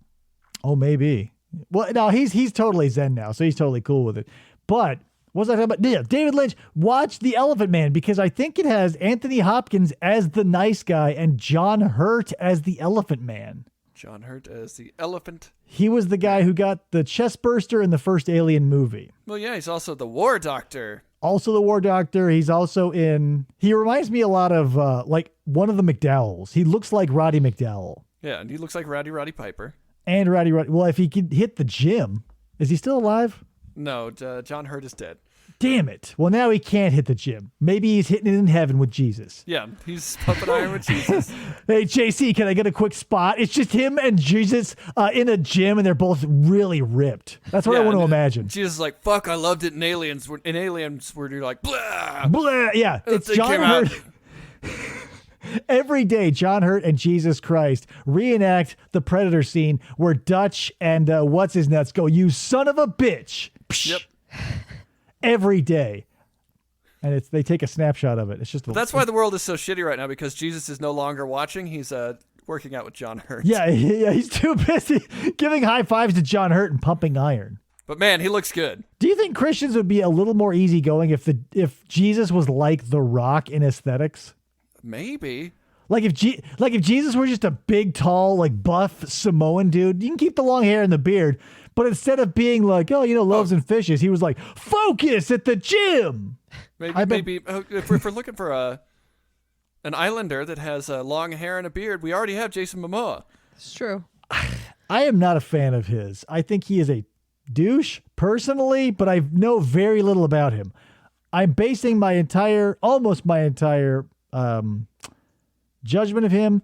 Oh, maybe. Well, no, he's totally zen now, so he's totally cool with it. But what was I talking about? Yeah, David Lynch, watch The Elephant Man, because I think it has Anthony Hopkins as the nice guy and John Hurt as the Elephant Man. John Hurt as the elephant. He was the guy who got the chest burster in the first Alien movie. Well, yeah, he's also the war doctor. Also the war doctor. He's also he reminds me a lot of like one of the McDowells. He looks like Roddy McDowell. Yeah, and he looks like Roddy Piper. And Roddy. Well, if he could hit the gym, Is he still alive? No, John Hurt is dead. Damn it. Well, now he can't hit the gym. Maybe he's hitting it in heaven with Jesus. Yeah, he's pumping iron with Jesus. Hey, JC, can I get a quick spot? It's just him and Jesus in a gym, and they're both really ripped. That's what I want to imagine. Jesus is like, fuck, I loved it in Aliens. In Aliens, where you're like, blah. Blah. Yeah, it's John Hurt. Every day, John Hurt and Jesus Christ reenact the Predator scene where Dutch and what's-his-nuts go, you son of a bitch. Yep. Every day. And they take a snapshot of it. It's just that's why the world is so shitty right now, because Jesus is no longer watching. He's working out with John Hurt. Yeah, he's too busy giving high fives to John Hurt and pumping iron. But man, he looks good. Do you think Christians would be a little more easygoing if Jesus was like The Rock in aesthetics? Maybe. Like if Jesus were just a big, tall, like buff Samoan dude, you can keep the long hair and the beard. But instead of being like, loaves and fishes, he was like, focus at the gym. Maybe if we're looking for an islander that has long hair and a beard, we already have Jason Momoa. It's true. I am not a fan of his. I think he is a douche personally, but I know very little about him. I'm basing almost my entire judgment of him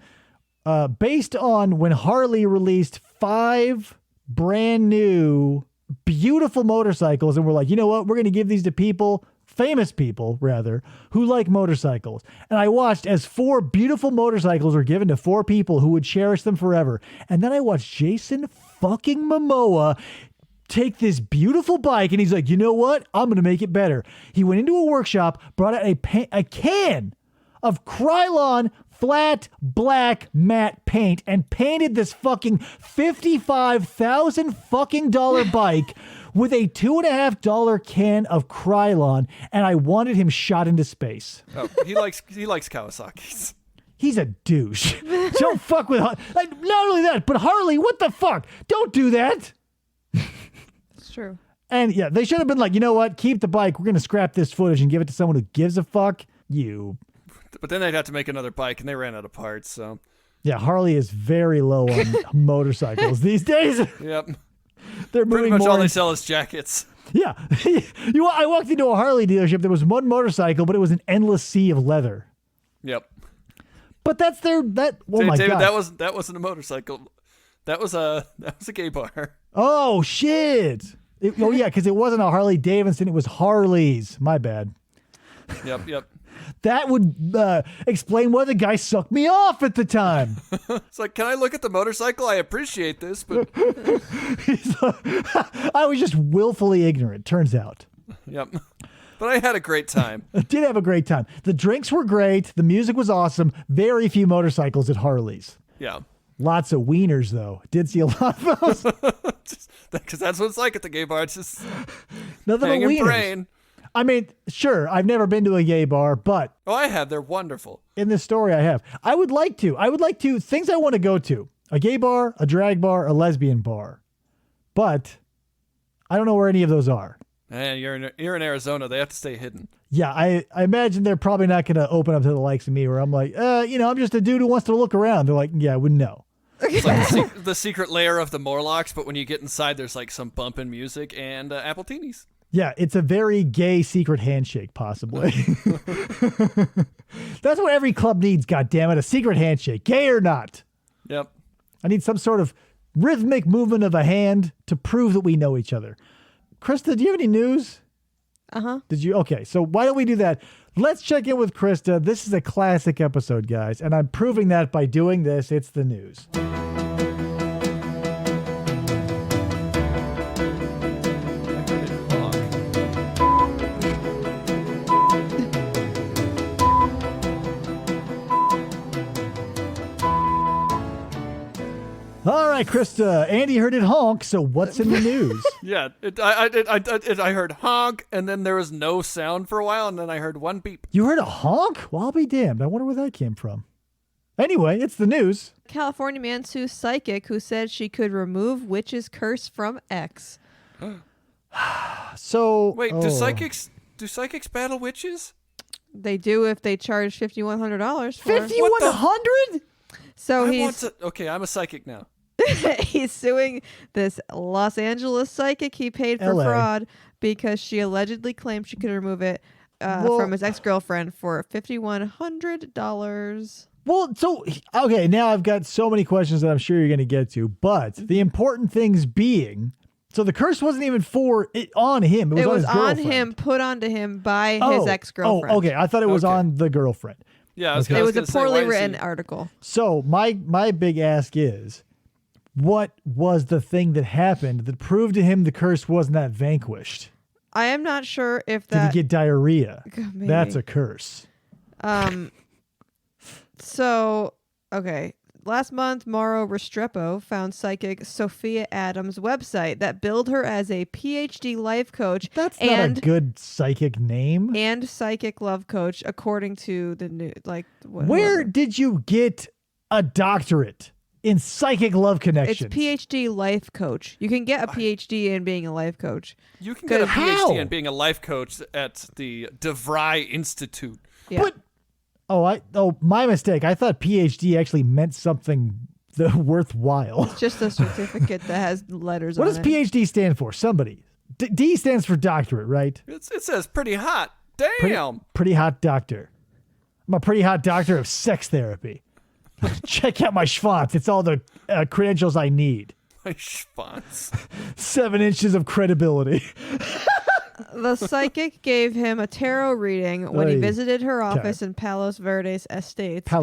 based on when Harley released 5 brand new, beautiful motorcycles, and we're like, you know what? We're going to give these to famous people, rather, who like motorcycles. And I watched as 4 beautiful motorcycles were given to 4 people who would cherish them forever. And then I watched Jason fucking Momoa take this beautiful bike, and he's like, you know what? I'm going to make it better. He went into a workshop, brought out a can of Krylon flat black matte paint and painted this fucking $55,000 fucking bike with a $2.50 can of Krylon, and I wanted him shot into space. Oh, he likes Kawasaki's. He's a douche. Don't fuck with not only that, but Harley, what the fuck? Don't do that. It's true. And yeah, they should have been like, you know what? Keep the bike. We're going to scrap this footage and give it to someone who gives a fuck. But then they'd have to make another bike, and they ran out of parts, so. Yeah, Harley is very low on motorcycles these days. Yep. They're pretty moving much more all they sell is jackets. Yeah. I walked into a Harley dealership. There was one motorcycle, but it was an endless sea of leather. Yep. But that's oh my David, God. that wasn't a motorcycle. That was a gay bar. Oh shit. Yeah, because it wasn't a Harley Davidson, it was Harley's. My bad. Yep. That would explain why the guy sucked me off at the time. It's like, can I look at the motorcycle? I appreciate this, but I was just willfully ignorant, turns out. Yep. But I had a great time. I did have a great time. The drinks were great. The music was awesome. Very few motorcycles at Harley's. Yeah. Lots of wieners, though. Did see a lot of those. Because that's what it's like at the gay bar. It's just nothing but wieners. Brain. I mean, sure, I've never been to a gay bar, but... Oh, I have. They're wonderful. In this story, I have. I would like to. Things I want to go to. A gay bar, a drag bar, a lesbian bar. But I don't know where any of those are. And you're in Arizona. They have to stay hidden. Yeah, I imagine they're probably not going to open up to the likes of me where I'm like, I'm just a dude who wants to look around. They're like, yeah, I wouldn't know. It's like the secret lair of the Morlocks, but when you get inside, there's like some bumping music and apple teenies. Yeah, it's a very gay secret handshake, possibly. That's what every club needs, goddammit, a secret handshake, gay or not. Yep. I need some sort of rhythmic movement of a hand to prove that we know each other. Krista, do you have any news? Uh-huh. Did you? Okay, so why don't we do that? Let's check in with Krista. This is a classic episode, guys, and I'm proving that by doing this. It's the news. All right, Krista. Andy heard it honk, so what's in the news? Yeah, I heard honk, and then there was no sound for a while, and then I heard one beep. You heard a honk? Well, I'll be damned. I wonder where that came from. Anyway, it's the news. California man sues psychic who said she could remove witch's curse from ex. So wait, do psychics battle witches? They do if they charge $5,100 for $5,100? So I'm a psychic now. He's suing this Los Angeles psychic he paid for LA. fraud because she allegedly claimed she could remove it from his ex-girlfriend for $5,100. Well, so, okay, now I've got so many questions that I'm sure you're going to get to, but the important things being, so the curse wasn't even on him. It was on him, put onto him by his ex-girlfriend. Oh, okay. I thought it was on the girlfriend. Yeah, it was a poorly written article. So my big ask is, what was the thing that happened that proved to him the curse was not vanquished? I am not sure if Did that... he get diarrhea? Maybe. That's a curse. So, okay. Last month, Mauro Restrepo found psychic Sophia Adams' website that billed her as a PhD life coach. That's not a good psychic name. And psychic love coach, according to the new, Where did you get a doctorate in psychic love connections? It's PhD life coach. You can get a PhD in being a life coach. You can get a PhD in being a life coach at the DeVry Institute. Yeah. But my mistake. I thought PhD actually meant something worthwhile. It's just a certificate that has letters What on does it. PhD stand for? Somebody. D stands for doctorate, right? It says pretty hot. Damn. Pretty hot doctor. I'm a pretty hot doctor of sex therapy. Check out my schwanz. It's all the credentials I need. My schwanz. 7 inches of credibility. The psychic gave him a tarot reading when he visited her office in Palo Verde Estates,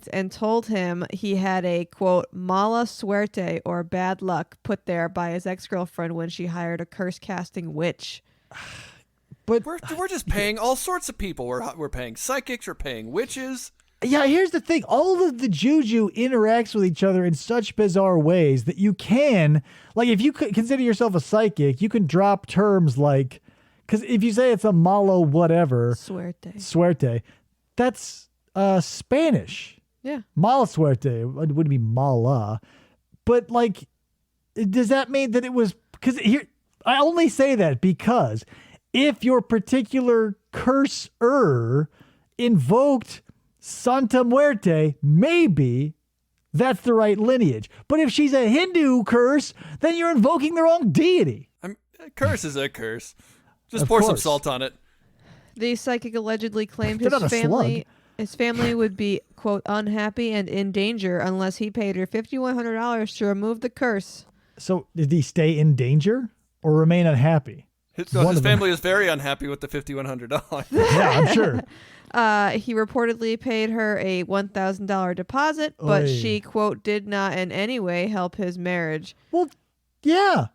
and told him he had a, quote, mala suerte, or bad luck, put there by his ex-girlfriend when she hired a curse-casting witch. But we're just paying all sorts of people. We're paying psychics. We're paying witches. Yeah, here's the thing. All of the juju interacts with each other in such bizarre ways that you can, like, if you consider yourself a psychic, you can drop terms like, because if you say it's a malo whatever, suerte, that's Spanish. Yeah. Mala suerte, it wouldn't be mala. But, like, does that mean that it was, because here, I only say that because if your particular curse-er invoked Santa Muerte, maybe that's the right lineage. But if she's a Hindu curse, then you're invoking the wrong deity. A curse is a curse. Just pour some salt on it. The psychic allegedly claimed They're not a slug. his family would be, quote, unhappy and in danger unless he paid her $5,100 to remove the curse. So did he stay in danger or remain unhappy? His family is very unhappy with the $5,100. Yeah, I'm sure. He reportedly paid her a $1,000 deposit, but she, quote, did not in any way help his marriage. Well, yeah.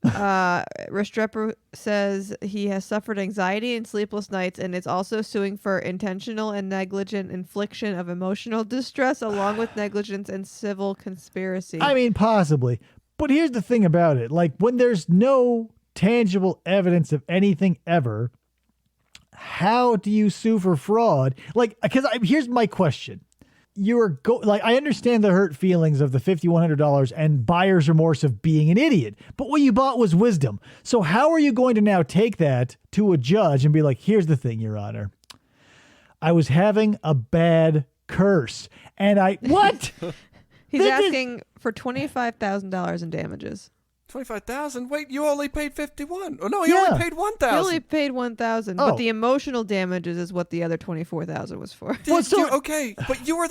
Restrepo says he has suffered anxiety and sleepless nights and is also suing for intentional and negligent infliction of emotional distress along with negligence and civil conspiracy. I mean, possibly. But here's the thing about it. Like, when there's no tangible evidence of anything ever, how do you sue for fraud? Like, because here's my question. I understand the hurt feelings of the $5,100 and buyer's remorse of being an idiot, but what you bought was wisdom. So how are you going to now take that to a judge and be like, here's the thing, Your Honor. I was having a bad curse. And what? He's asking for $25,000 in damages. $25,000? Wait, you only paid $51,000. Oh no, he only paid $1,000. He only paid $1,000, but the emotional damages is what the other $24,000 was for. Okay, but you were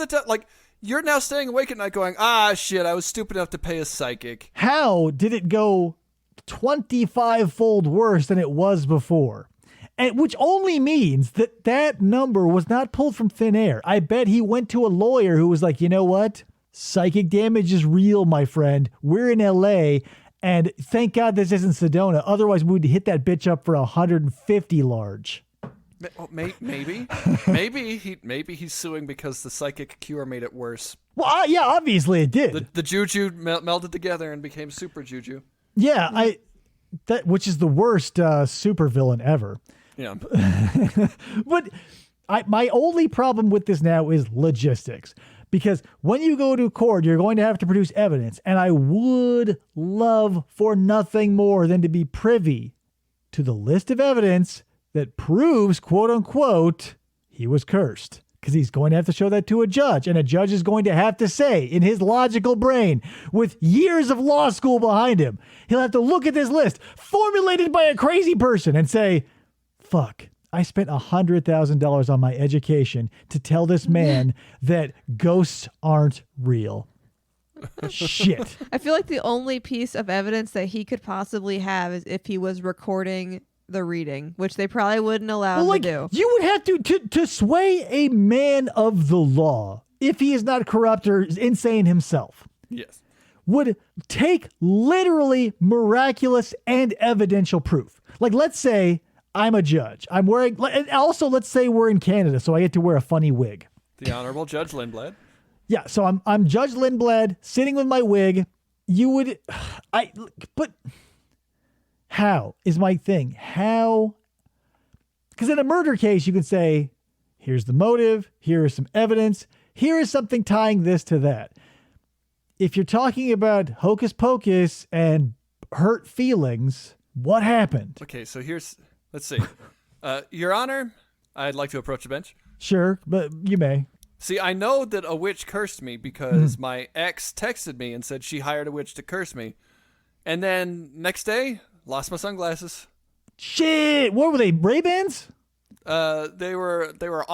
you're now staying awake at night going, shit, I was stupid enough to pay a psychic. How did it go 25-fold worse than it was before? And which only means that number was not pulled from thin air. I bet he went to a lawyer who was like, you know what? Psychic damage is real, my friend. We're in LA. And thank God this isn't Sedona. Otherwise, we would hit that bitch up for 150 large. Maybe. maybe he's suing because the psychic cure made it worse. Well, yeah, obviously it did. The juju melded together and became super juju. Yeah, which is the worst supervillain ever. Yeah. But my only problem with this now is logistics. Because when you go to court, you're going to have to produce evidence. And I would love for nothing more than to be privy to the list of evidence that proves, quote unquote, he was cursed. because he's going to have to show that to a judge, and a judge is going to have to say, in his logical brain, with years of law school behind him, he'll have to look at this list formulated by a crazy person and say, fuck, I spent $100,000 on my education to tell this man that ghosts aren't real. Shit. I feel like the only piece of evidence that he could possibly have is if he was recording the reading, which they probably wouldn't allow him to do. You would have to sway a man of the law, if he is not corrupt or insane himself. Yes. Would take literally miraculous and evidential proof. Like, let's say I'm a judge. I'm wearing, and also let's say we're in Canada, so I get to wear a funny wig. The Honorable Judge Lindblad. Yeah, so I'm Judge Lindblad sitting with my wig. But how is my thing? How? Because in a murder case, you could say, here's the motive, here is some evidence, here is something tying this to that. If you're talking about hocus pocus and hurt feelings, what happened? Okay, so let's see. Your Honor, I'd like to approach the bench. Sure, but you may. See, I know that a witch cursed me because my ex texted me and said she hired a witch to curse me. And then next day, lost my sunglasses. Shit, what were they, Ray-Bans? They were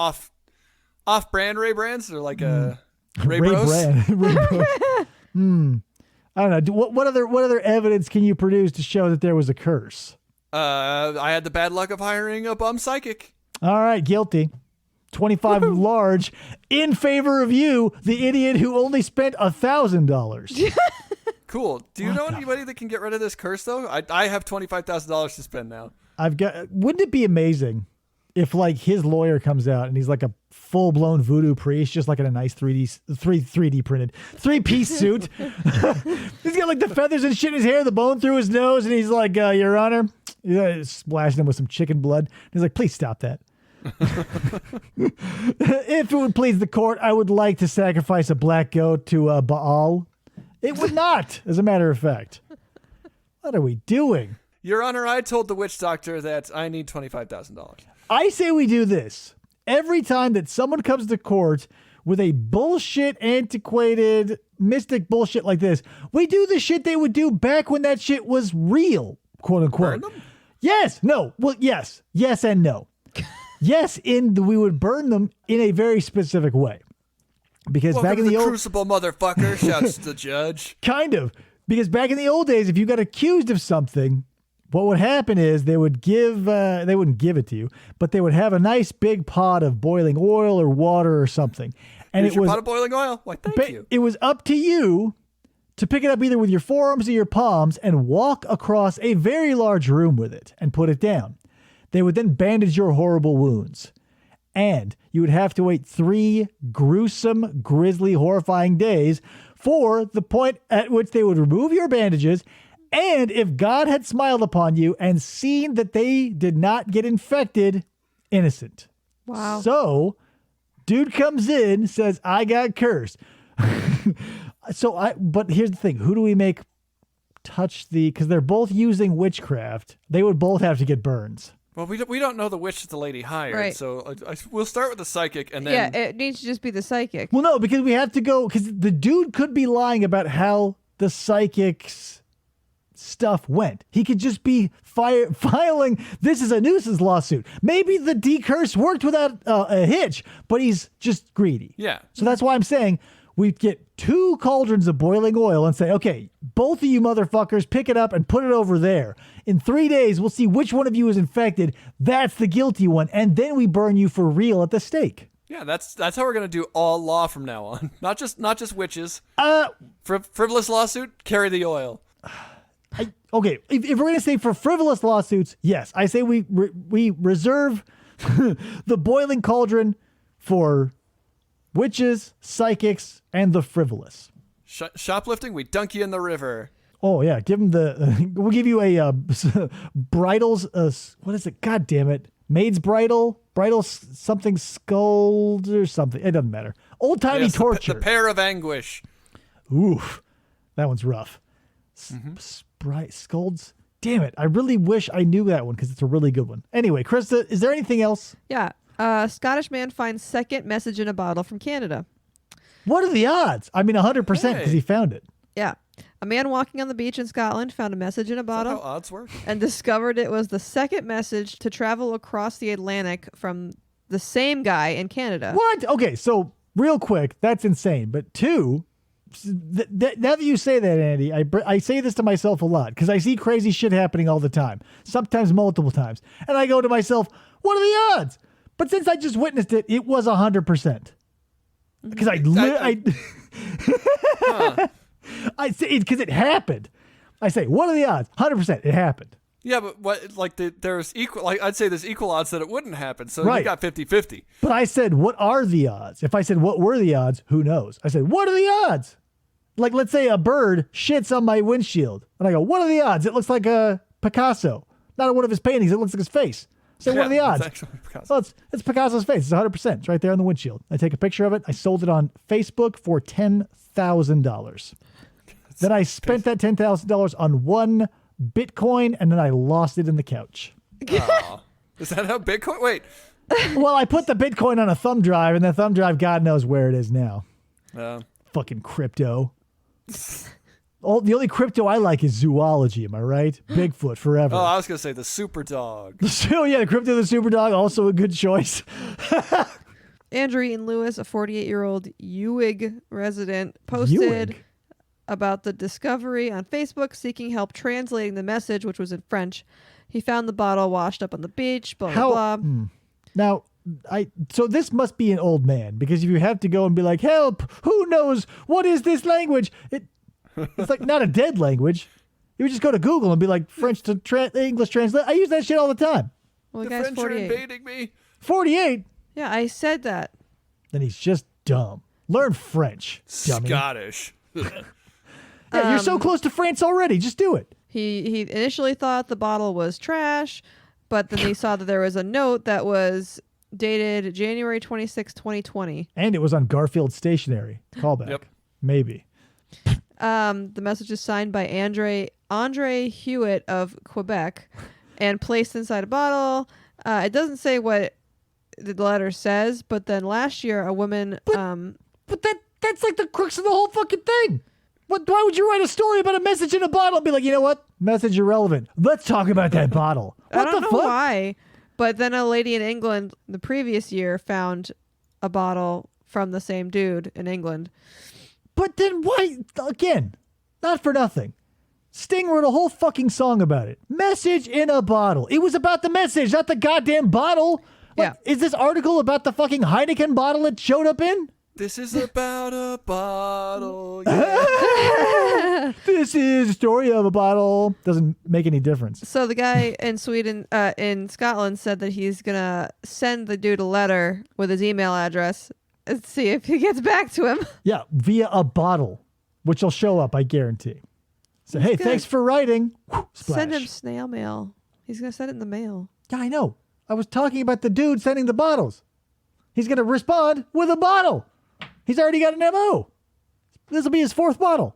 off-brand Ray-Brands. They're like Ray-Bros. I don't know. What other evidence can you produce to show that there was a curse? I had the bad luck of hiring a bum psychic. All right, guilty. 25 large in favor of you, the idiot who only spent $1,000. Cool. Do you know anybody that can get rid of this curse, though? I have $25,000 to spend now. Wouldn't it be amazing if, like, his lawyer comes out and he's like a full-blown voodoo priest, just like in a nice 3D printed 3-piece suit. He's got like the feathers and shit in his hair, the bone through his nose, and he's like, Your Honor, splashing him with some chicken blood. He's like, please stop that. If it would please the court, I would like to sacrifice a black goat to Baal. It would not, as a matter of fact. What are we doing? Your Honor, I told the witch doctor that I need $25,000. I say we do this. Every time that someone comes to court with a bullshit, antiquated, mystic bullshit like this, we do the shit they would do back when that shit was real, quote unquote. Burn them? Yes. No. Well, yes. Yes and no. Yes, we would burn them in a very specific way. Because Welcome back in to the old crucible, motherfucker, shouts the judge. Kind of. Because back in the old days, if you got accused of something, what would happen is they wouldn't give it to you, but they would have a nice big pot of boiling oil or water or something. And Here's your pot of boiling oil? Why, thank you. It was up to you to pick it up either with your forearms or your palms and walk across a very large room with it and put it down. They would then bandage your horrible wounds. And you would have to wait 3 gruesome, grisly, horrifying days for the point at which they would remove your bandages. And if God had smiled upon you and seen that they did not get infected, innocent. Wow. So, dude comes in, says, I got cursed. But here's the thing. Who do we make because they're both using witchcraft. They would both have to get burns. Well, we don't know the witch that the lady hired, right. So we'll start with the psychic, and then it needs to just be the psychic. Well, no, because we have to go because the dude could be lying about how the psychic's stuff went. He could just be filing. This is a nuisance lawsuit. Maybe the decurse worked without a hitch, but he's just greedy. Yeah. So that's why I'm saying we get 2 cauldrons of boiling oil and say, okay, both of you motherfuckers pick it up and put it over there. In 3 days, we'll see which one of you is infected. That's the guilty one. And then we burn you for real at the stake. Yeah, that's how we're going to do all law from now on. Not just witches. Frivolous lawsuit, carry the oil. Okay, if we're going to say for frivolous lawsuits, yes. I say we reserve the boiling cauldron for witches, psychics, and the frivolous. Shoplifting, we dunk you in the river. Oh, yeah. Give them we'll give you a bridals. What is it? God damn it. Maid's bridal something scold or something. It doesn't matter. Old timey torture. The pair of anguish. Oof. That one's rough. Scolds. Damn it. I really wish I knew that one because it's a really good one. Anyway, Krista, is there anything else? Yeah. Scottish man finds second message in a bottle from Canada. What are the odds? I mean, 100% because he found it. Yeah. A man walking on the beach in Scotland found a message in a Is that bottle how odds work? and discovered it was the second message to travel across the Atlantic from the same guy in Canada. What? Okay, so real quick, that's insane. But two, now that you say that, Andy, I say this to myself a lot because I see crazy shit happening all the time, sometimes multiple times. And I go to myself, what are the odds? But since I just witnessed it, it was 100%. Because I say because it happened. I say, what are the odds? 100%. It happened. Yeah, but what? Like there's equal. Like I'd say there's equal odds that it wouldn't happen. So Right. you got 50-50. But I said, what are the odds? If I said, what were the odds? Who knows? I said, what are the odds? Like, let's say a bird shits on my windshield. And I go, what are the odds? It looks like a Picasso. Not one of his paintings. It looks like his face. So what are the Yeah, odds? it's actually Picasso. Well, it's Picasso's face. It's 100%. It's right there on the windshield. I take a picture of it. I sold it on Facebook for $10,000. Then I spent that $10,000 on one Bitcoin, and then I lost it in the couch. Aw. Is that how Bitcoin? Wait. Well, I put the Bitcoin on a thumb drive, and the thumb drive, God knows where it is now. Fucking crypto. The only crypto I like is zoology, am I right? Bigfoot forever. Oh, I was gonna say the super dog. So yeah, the crypto the super dog, also a good choice. Andrew Eaton Lewis, a 48-year-old Ewig resident, posted Ewig? about the discovery on Facebook, seeking help translating the message, which was in French. He found the bottle washed up on the beach, blah, blah, blah. Now, so this must be an old man, because if you have to go and be like, help, who knows, what is this language? It's like not a dead language. You would just go to Google and be like, French to English translate. I use that shit all the time. Well, the The guy's French are 48. invading me. 48? Yeah, I said that. Then he's just dumb. Learn French, dummy. Scottish. Yeah, you're so close to France already. Just do it. He initially thought the bottle was trash, but then he saw that there was a note that was dated January 26, 2020. And it was on Garfield Stationery. Callback. Yep. Maybe. The message is signed by Andre Hewitt of Quebec and placed inside a bottle. It doesn't say what the letter says, but then last year a woman... But that's like the crux of the whole fucking thing. Why would you write a story about a message in a bottle and be like, you know what? Message irrelevant. Let's talk about that bottle. What I don't the know fuck? why, but then a lady in England the previous year found a bottle from the same dude in England. But then why? Again, not for nothing. Sting wrote a whole fucking song about it. Message in a bottle. It was about the message, not the goddamn bottle. Like, Yeah. Is this article about the fucking Heineken bottle it showed up in? This is about a bottle. Yeah. This is a story of a bottle. Doesn't make any difference. So the guy in in Scotland said that he's gonna send the dude a letter with his email address and see if he gets back to him. Yeah, via a bottle, which will show up, I guarantee. So, hey, good. thanks for writing. Splash. Send him snail mail. He's gonna send it in the mail. Yeah, I know. I was talking about the dude sending the bottles. He's going to respond with a bottle. He's already got an MO. This will be his fourth bottle.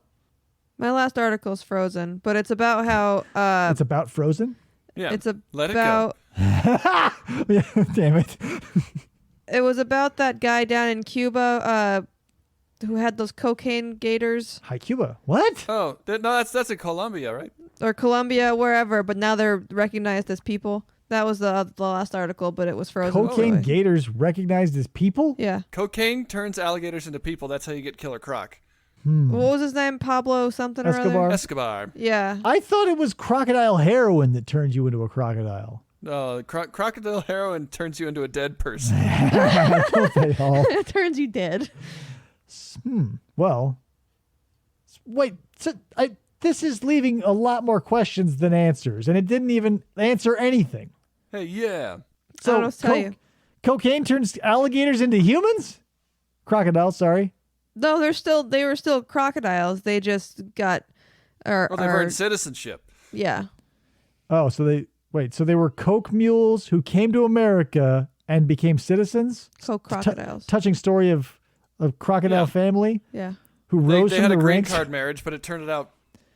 My last article's Frozen, but it's about how It's about Frozen. Yeah. it's Let it go. about Yeah, damn it. it was about that guy down in Cuba who had those cocaine gators, Hi, Cuba. What? Oh, no, that's in Colombia, right? or Colombia, wherever, but now they're recognized as people. That was the last article, but it was Frozen. Cocaine anyway. gators recognized as people? Yeah. Cocaine turns alligators into people. That's how you get Killer Croc. What was his name? Pablo something or Escobar. other? Escobar. Yeah. I thought it was crocodile heroin that turns you into a crocodile. No, crocodile heroin turns you into a dead person. Don't they all? It turns you dead. Well, wait. So this is leaving a lot more questions than answers, and it didn't even answer anything. Hey, yeah. I don't know what to tell you. Cocaine turns alligators into humans? Crocodiles, sorry. No, they were still crocodiles. They just got Well, they've earned citizenship. yeah. Oh, so they were coke mules who came to America and became citizens? Crocodiles. Touching story of crocodile Yeah. family Yeah. who They rose had from a the green ranks. card marriage, but it turned out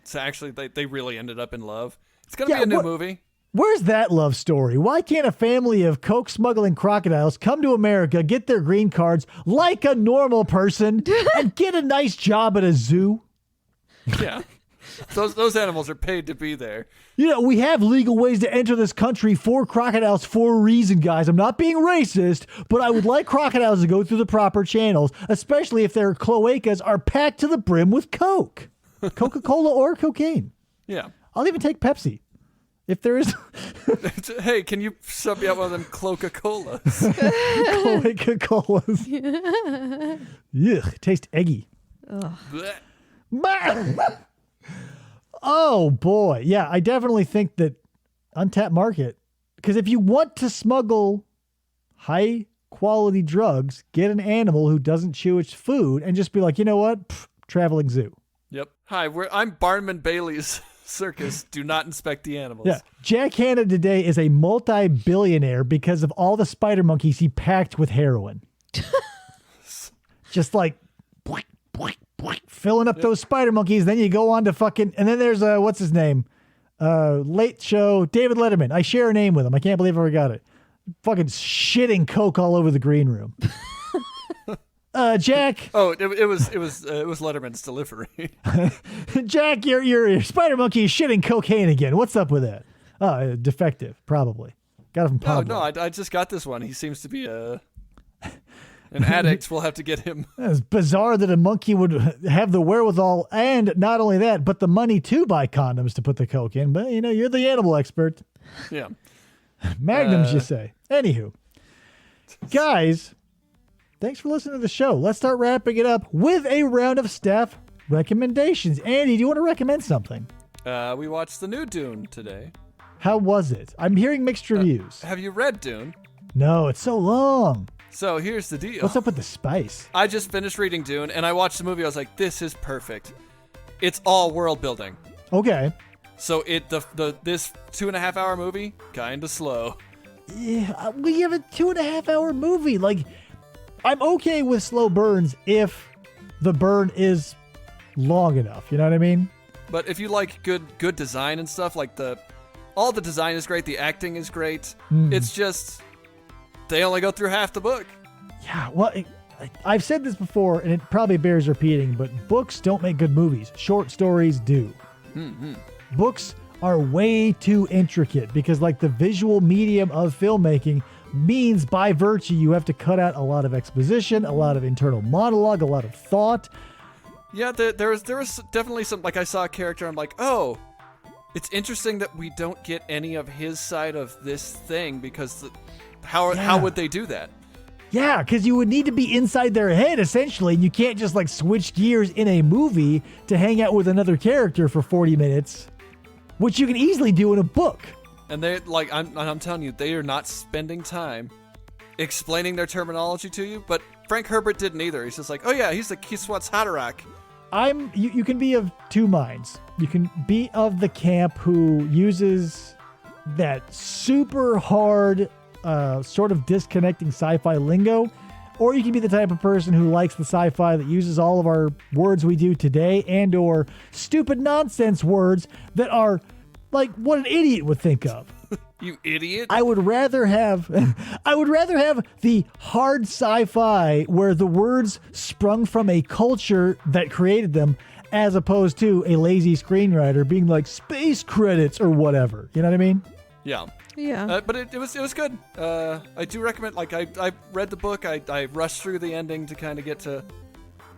to actually they really ended up in love. It's going to Yeah, be a new what- movie. Where's that love story? Why can't a family of coke smuggling crocodiles come to America, get their green cards like a normal person, and get a nice job at a zoo? Yeah. Those animals are paid to be there. You know, we have legal ways to enter this country for crocodiles for a reason, guys. I'm not being racist, but I would like crocodiles to go through the proper channels, especially if their cloacas are packed to the brim with Coke. Coca-Cola or cocaine. Yeah. I'll even take Pepsi. If there is... Hey, can you sub me out one of them Coca-Colas? Coca-Colas. Ugh, taste eggy. Blech. Oh, boy. Yeah, I definitely think that untapped market. Because if you want to smuggle high-quality drugs, get an animal who doesn't chew its food and just be like, you know what? Pfft, traveling zoo. Yep. Hi, I'm Barnum Bailey's circus. Do not inspect the animals. Yeah. Jack Hanna today is a multi-billionaire because of all the spider monkeys he packed with heroin. Just like filling up those spider monkeys. Then you go on to fucking, and then there's what's his name? Late Show, David Letterman. I share a name with him. I can't believe I ever got it. Fucking shitting coke all over the green room. Jack. Oh, it was Letterman's delivery. Jack, your spider monkey is shitting cocaine again. What's up with that? Defective, probably. Got it from Pablo. No, I just got this one. He seems to be an addict. We'll have to get him. It's bizarre that a monkey would have the wherewithal and not only that, but the money to buy condoms to put the coke in. But, you know, you're the animal expert. Yeah. Magnums, you say. Anywho. Guys, thanks for listening to the show. Let's start wrapping it up with a round of staff recommendations. Andy, do you want to recommend something? We watched the new Dune today. How was it? I'm hearing mixed reviews. Have you read Dune? No, it's so long. So here's the deal. What's up with the spice? I just finished reading Dune, and I watched the movie. I was like, this is perfect. It's all world building. Okay. So this 2.5 hour movie, kind of slow. Yeah, we have a 2.5 hour movie. Like, I'm okay with slow burns if the burn is long enough. You know what I mean? But if you like good design and stuff, like all the design is great, the acting is great. It's just they only go through half the book. Yeah, well, I've said this before, and it probably bears repeating, but books don't make good movies. Short stories do. Mm-hmm. Books are way too intricate because, like, the visual medium of filmmaking means by virtue you have to cut out a lot of exposition, a lot of internal monologue, a lot of thought. Yeah, there was definitely some, like, I saw a character, I'm like, oh, it's interesting that we don't get any of his side of this thing because how would they do that? Yeah, because you would need to be inside their head, essentially, and you can't just, like, switch gears in a movie to hang out with another character for 40 minutes, which you can easily do in a book. And they, like, I'm telling you, they are not spending time explaining their terminology to you, but Frank Herbert didn't either. He's just like, oh yeah, he's the Kiswatz Haderach. You can be of two minds. You can be of the camp who uses that super hard, sort of disconnecting sci-fi lingo, or you can be the type of person who likes the sci-fi that uses all of our words we do today and or stupid nonsense words that are like what an idiot would think of. You idiot. I would rather have the hard sci-fi where the words sprung from a culture that created them, as opposed to a lazy screenwriter being like space credits or whatever. You know what I mean? Yeah. Yeah. But it was good. I do recommend, like, I read the book. I rushed through the ending to kind of get to,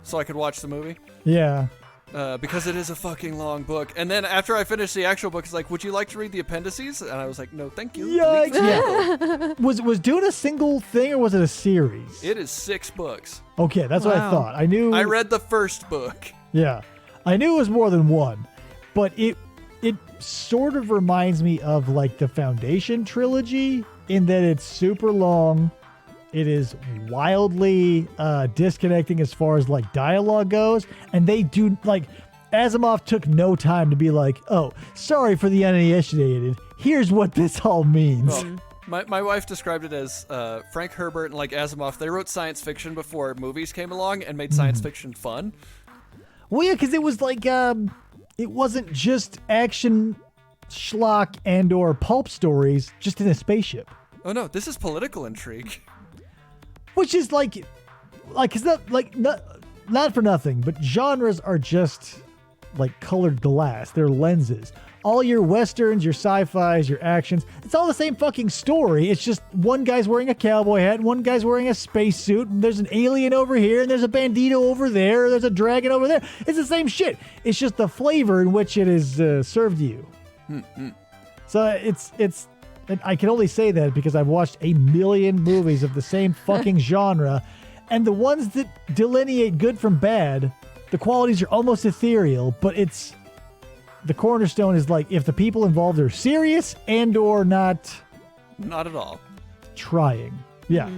so I could watch the movie. Yeah. Because it is a fucking long book. And then after I finished the actual book, it's like, would you like to read the appendices? And I was like, no, thank you. Yikes. Yeah. Was Dune a single thing or was it a series? It is 6 books. Okay, that's what I thought. I read the first book. Yeah. I knew it was more than one, but it sort of reminds me of like the Foundation trilogy in that it's super long. It is wildly disconnecting as far as like dialogue goes. And they do, like, Asimov took no time to be like, oh, sorry for the uninitiated. Here's what this all means. Well, my wife described it as Frank Herbert and like Asimov. They wrote science fiction before movies came along and made science fiction fun. Well, yeah, because it was like, it wasn't just action schlock and or pulp stories just in a spaceship. Oh no, this is political intrigue. Which is it's not for nothing, but genres are just like colored glass. They're lenses. All your westerns, your sci-fis, your actions, it's all the same fucking story. It's just one guy's wearing a cowboy hat, and one guy's wearing a spacesuit, and there's an alien over here, and there's a bandito over there, and there's a dragon over there. It's the same shit. It's just the flavor in which it is served to you. So it's and I can only say that because I've watched a million movies of the same fucking genre, and the ones that delineate good from bad, the qualities are almost ethereal, but the cornerstone is like if the people involved are serious and or not at all trying. Yeah.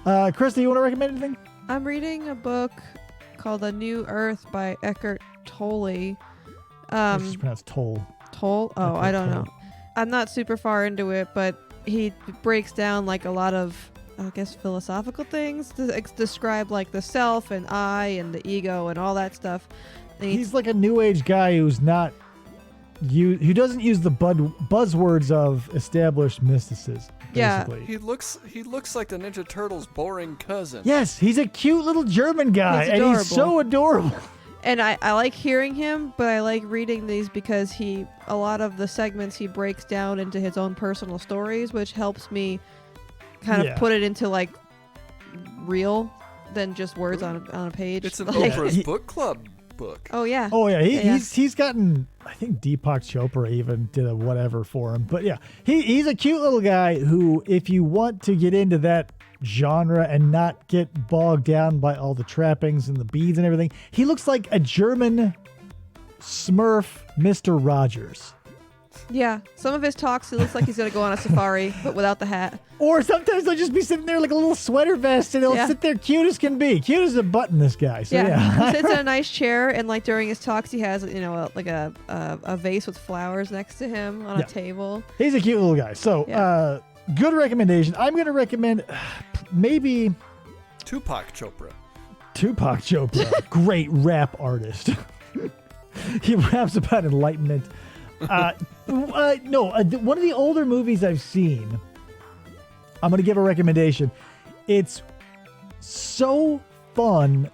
Krista, you want to recommend anything? I'm reading a book called A New Earth by Eckhart Tolle. It's pronounced Toll. Toll? Oh, Eckhart I don't Tolle. know. I'm not super far into it, but he breaks down like a lot of, I guess, philosophical things to describe like the self and I and the ego and all that stuff. And He's like a new age guy who doesn't use the buzzwords of established mysticism. Yeah. Basically. He looks like the Ninja Turtles' boring cousin. Yes, he's a cute little German guy, He's and he's adorable. so adorable. And I like hearing him, but I like reading these because a lot of the segments he breaks down into his own personal stories, which helps me kind of put it into like real than just words on a page. It's an Like- Oprah's book club book. Oh yeah. Oh yeah, Yeah. he's gotten. I think Deepak Chopra even did a whatever for him. But yeah, he's a cute little guy who, if you want to get into that genre and not get bogged down by all the trappings and the beads and everything, he looks like a German Smurf Mr. Rogers. Yeah. Some of his talks, he looks like he's gonna go on a safari, but without the hat. Or sometimes they'll just be sitting there like a little sweater vest, and he'll sit there cute as can be. Cute as a button, this guy. So yeah. He sits in a nice chair, and like during his talks, he has a vase with flowers next to him on a table. He's a cute little guy. So good recommendation. I'm going to recommend maybe Tupac Chopra. Tupac Chopra. Great rap artist. He raps about enlightenment. One of the older movies I've seen, I'm going to give a recommendation. It's so fun,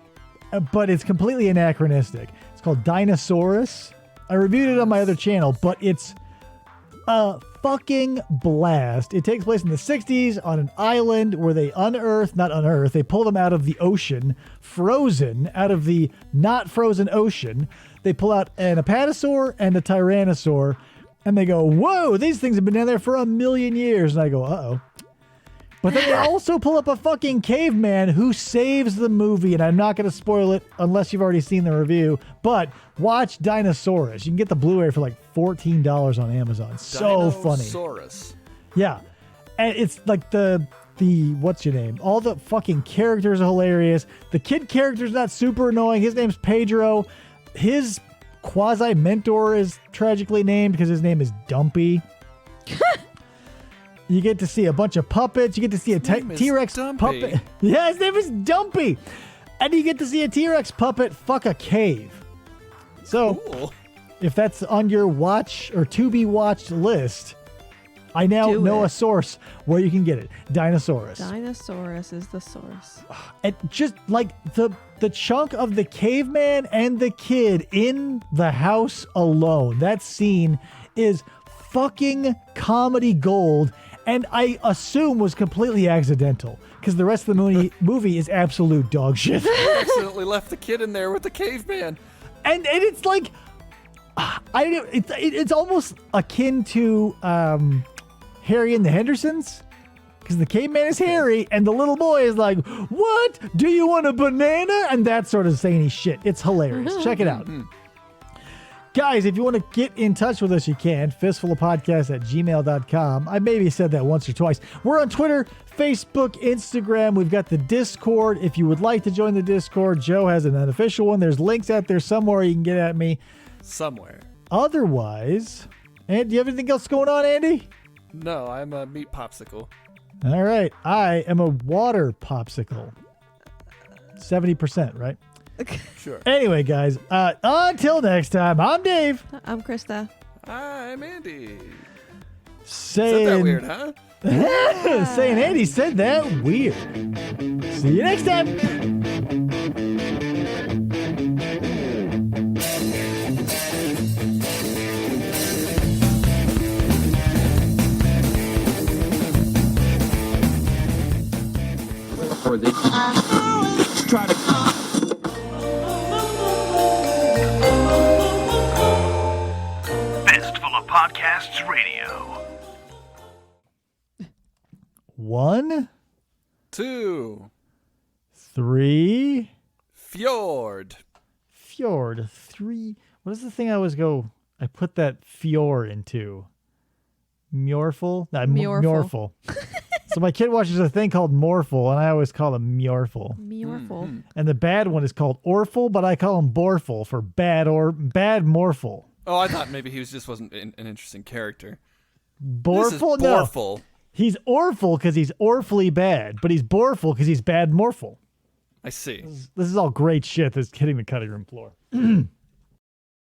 but it's completely anachronistic. It's called Dinosaurus. I reviewed it on my other channel, but it's a fucking blast. It takes place in the 60s on an island where they they pull them out of the ocean, frozen, out of the not frozen ocean. They pull out an apatosaur and a tyrannosaur, and they go, whoa, these things have been down there for 1 million years. And I go, uh-oh. But then they also pull up a fucking caveman who saves the movie, and I'm not going to spoil it unless you've already seen the review, but watch Dinosaurus. You can get the Blu-ray for like $14 on Amazon. So funny. Dinosaurus. Yeah. And it's like the what's your name? All the fucking characters are hilarious. The kid character's not super annoying. His name's Pedro. His quasi-mentor is tragically named because his name is Dumpy. You get to see a bunch of puppets. You get to see a T-Rex puppet. Yeah, his name is Dumpy. And you get to see a T-Rex puppet fuck a cave. So, Cool. if that's on your watch or to-be-watched list, I now know a source where you can get it. Dinosaurus. Dinosaurus is the source. And just like the chunk of the caveman and the kid in the house alone, that scene is fucking comedy gold, and I assume was completely accidental because the rest of the movie is absolute dog shit. Accidentally left the kid in there with the caveman. And it's like it's almost akin to Harry and the Hendersons, because the caveman is Harry and the little boy is like, what? Do you want a banana? And that sort of zany shit. It's hilarious. Check it out. Guys, if you want to get in touch with us, you can. fistfulofpodcast@gmail.com. I maybe said that once or twice. We're on Twitter, Facebook, Instagram. We've got the Discord. If you would like to join the Discord, Joe has an unofficial one. There's links out there somewhere you can get at me. Somewhere. Otherwise, and do you have anything else going on, Andy? No, I'm a meat popsicle. All right. I am a water popsicle. 70%, right? Sure. Anyway, guys, until next time, I'm Dave. I'm Krista. Hi, I'm Andy. Saying Said that weird, huh? saying Andy said that weird. See you next time. Or they try to. Fistful of Podcasts Radio. 1, 2. 3. Fjord. Fjord. 3. What is the thing I always go? I put that fjord into. Mjorful? Mjorful. So my kid watches a thing called Morphle, and I always call him Mjorful. Mjorful. And the bad one is called Orful, but I call him Borful for bad Morphle. Oh, I thought maybe he just wasn't an interesting character. Borful? This is No. Borful. He's Orful because he's Orfully bad, but he's Borful because he's bad Morphle. I see. This is all great shit that's hitting the cutting room floor.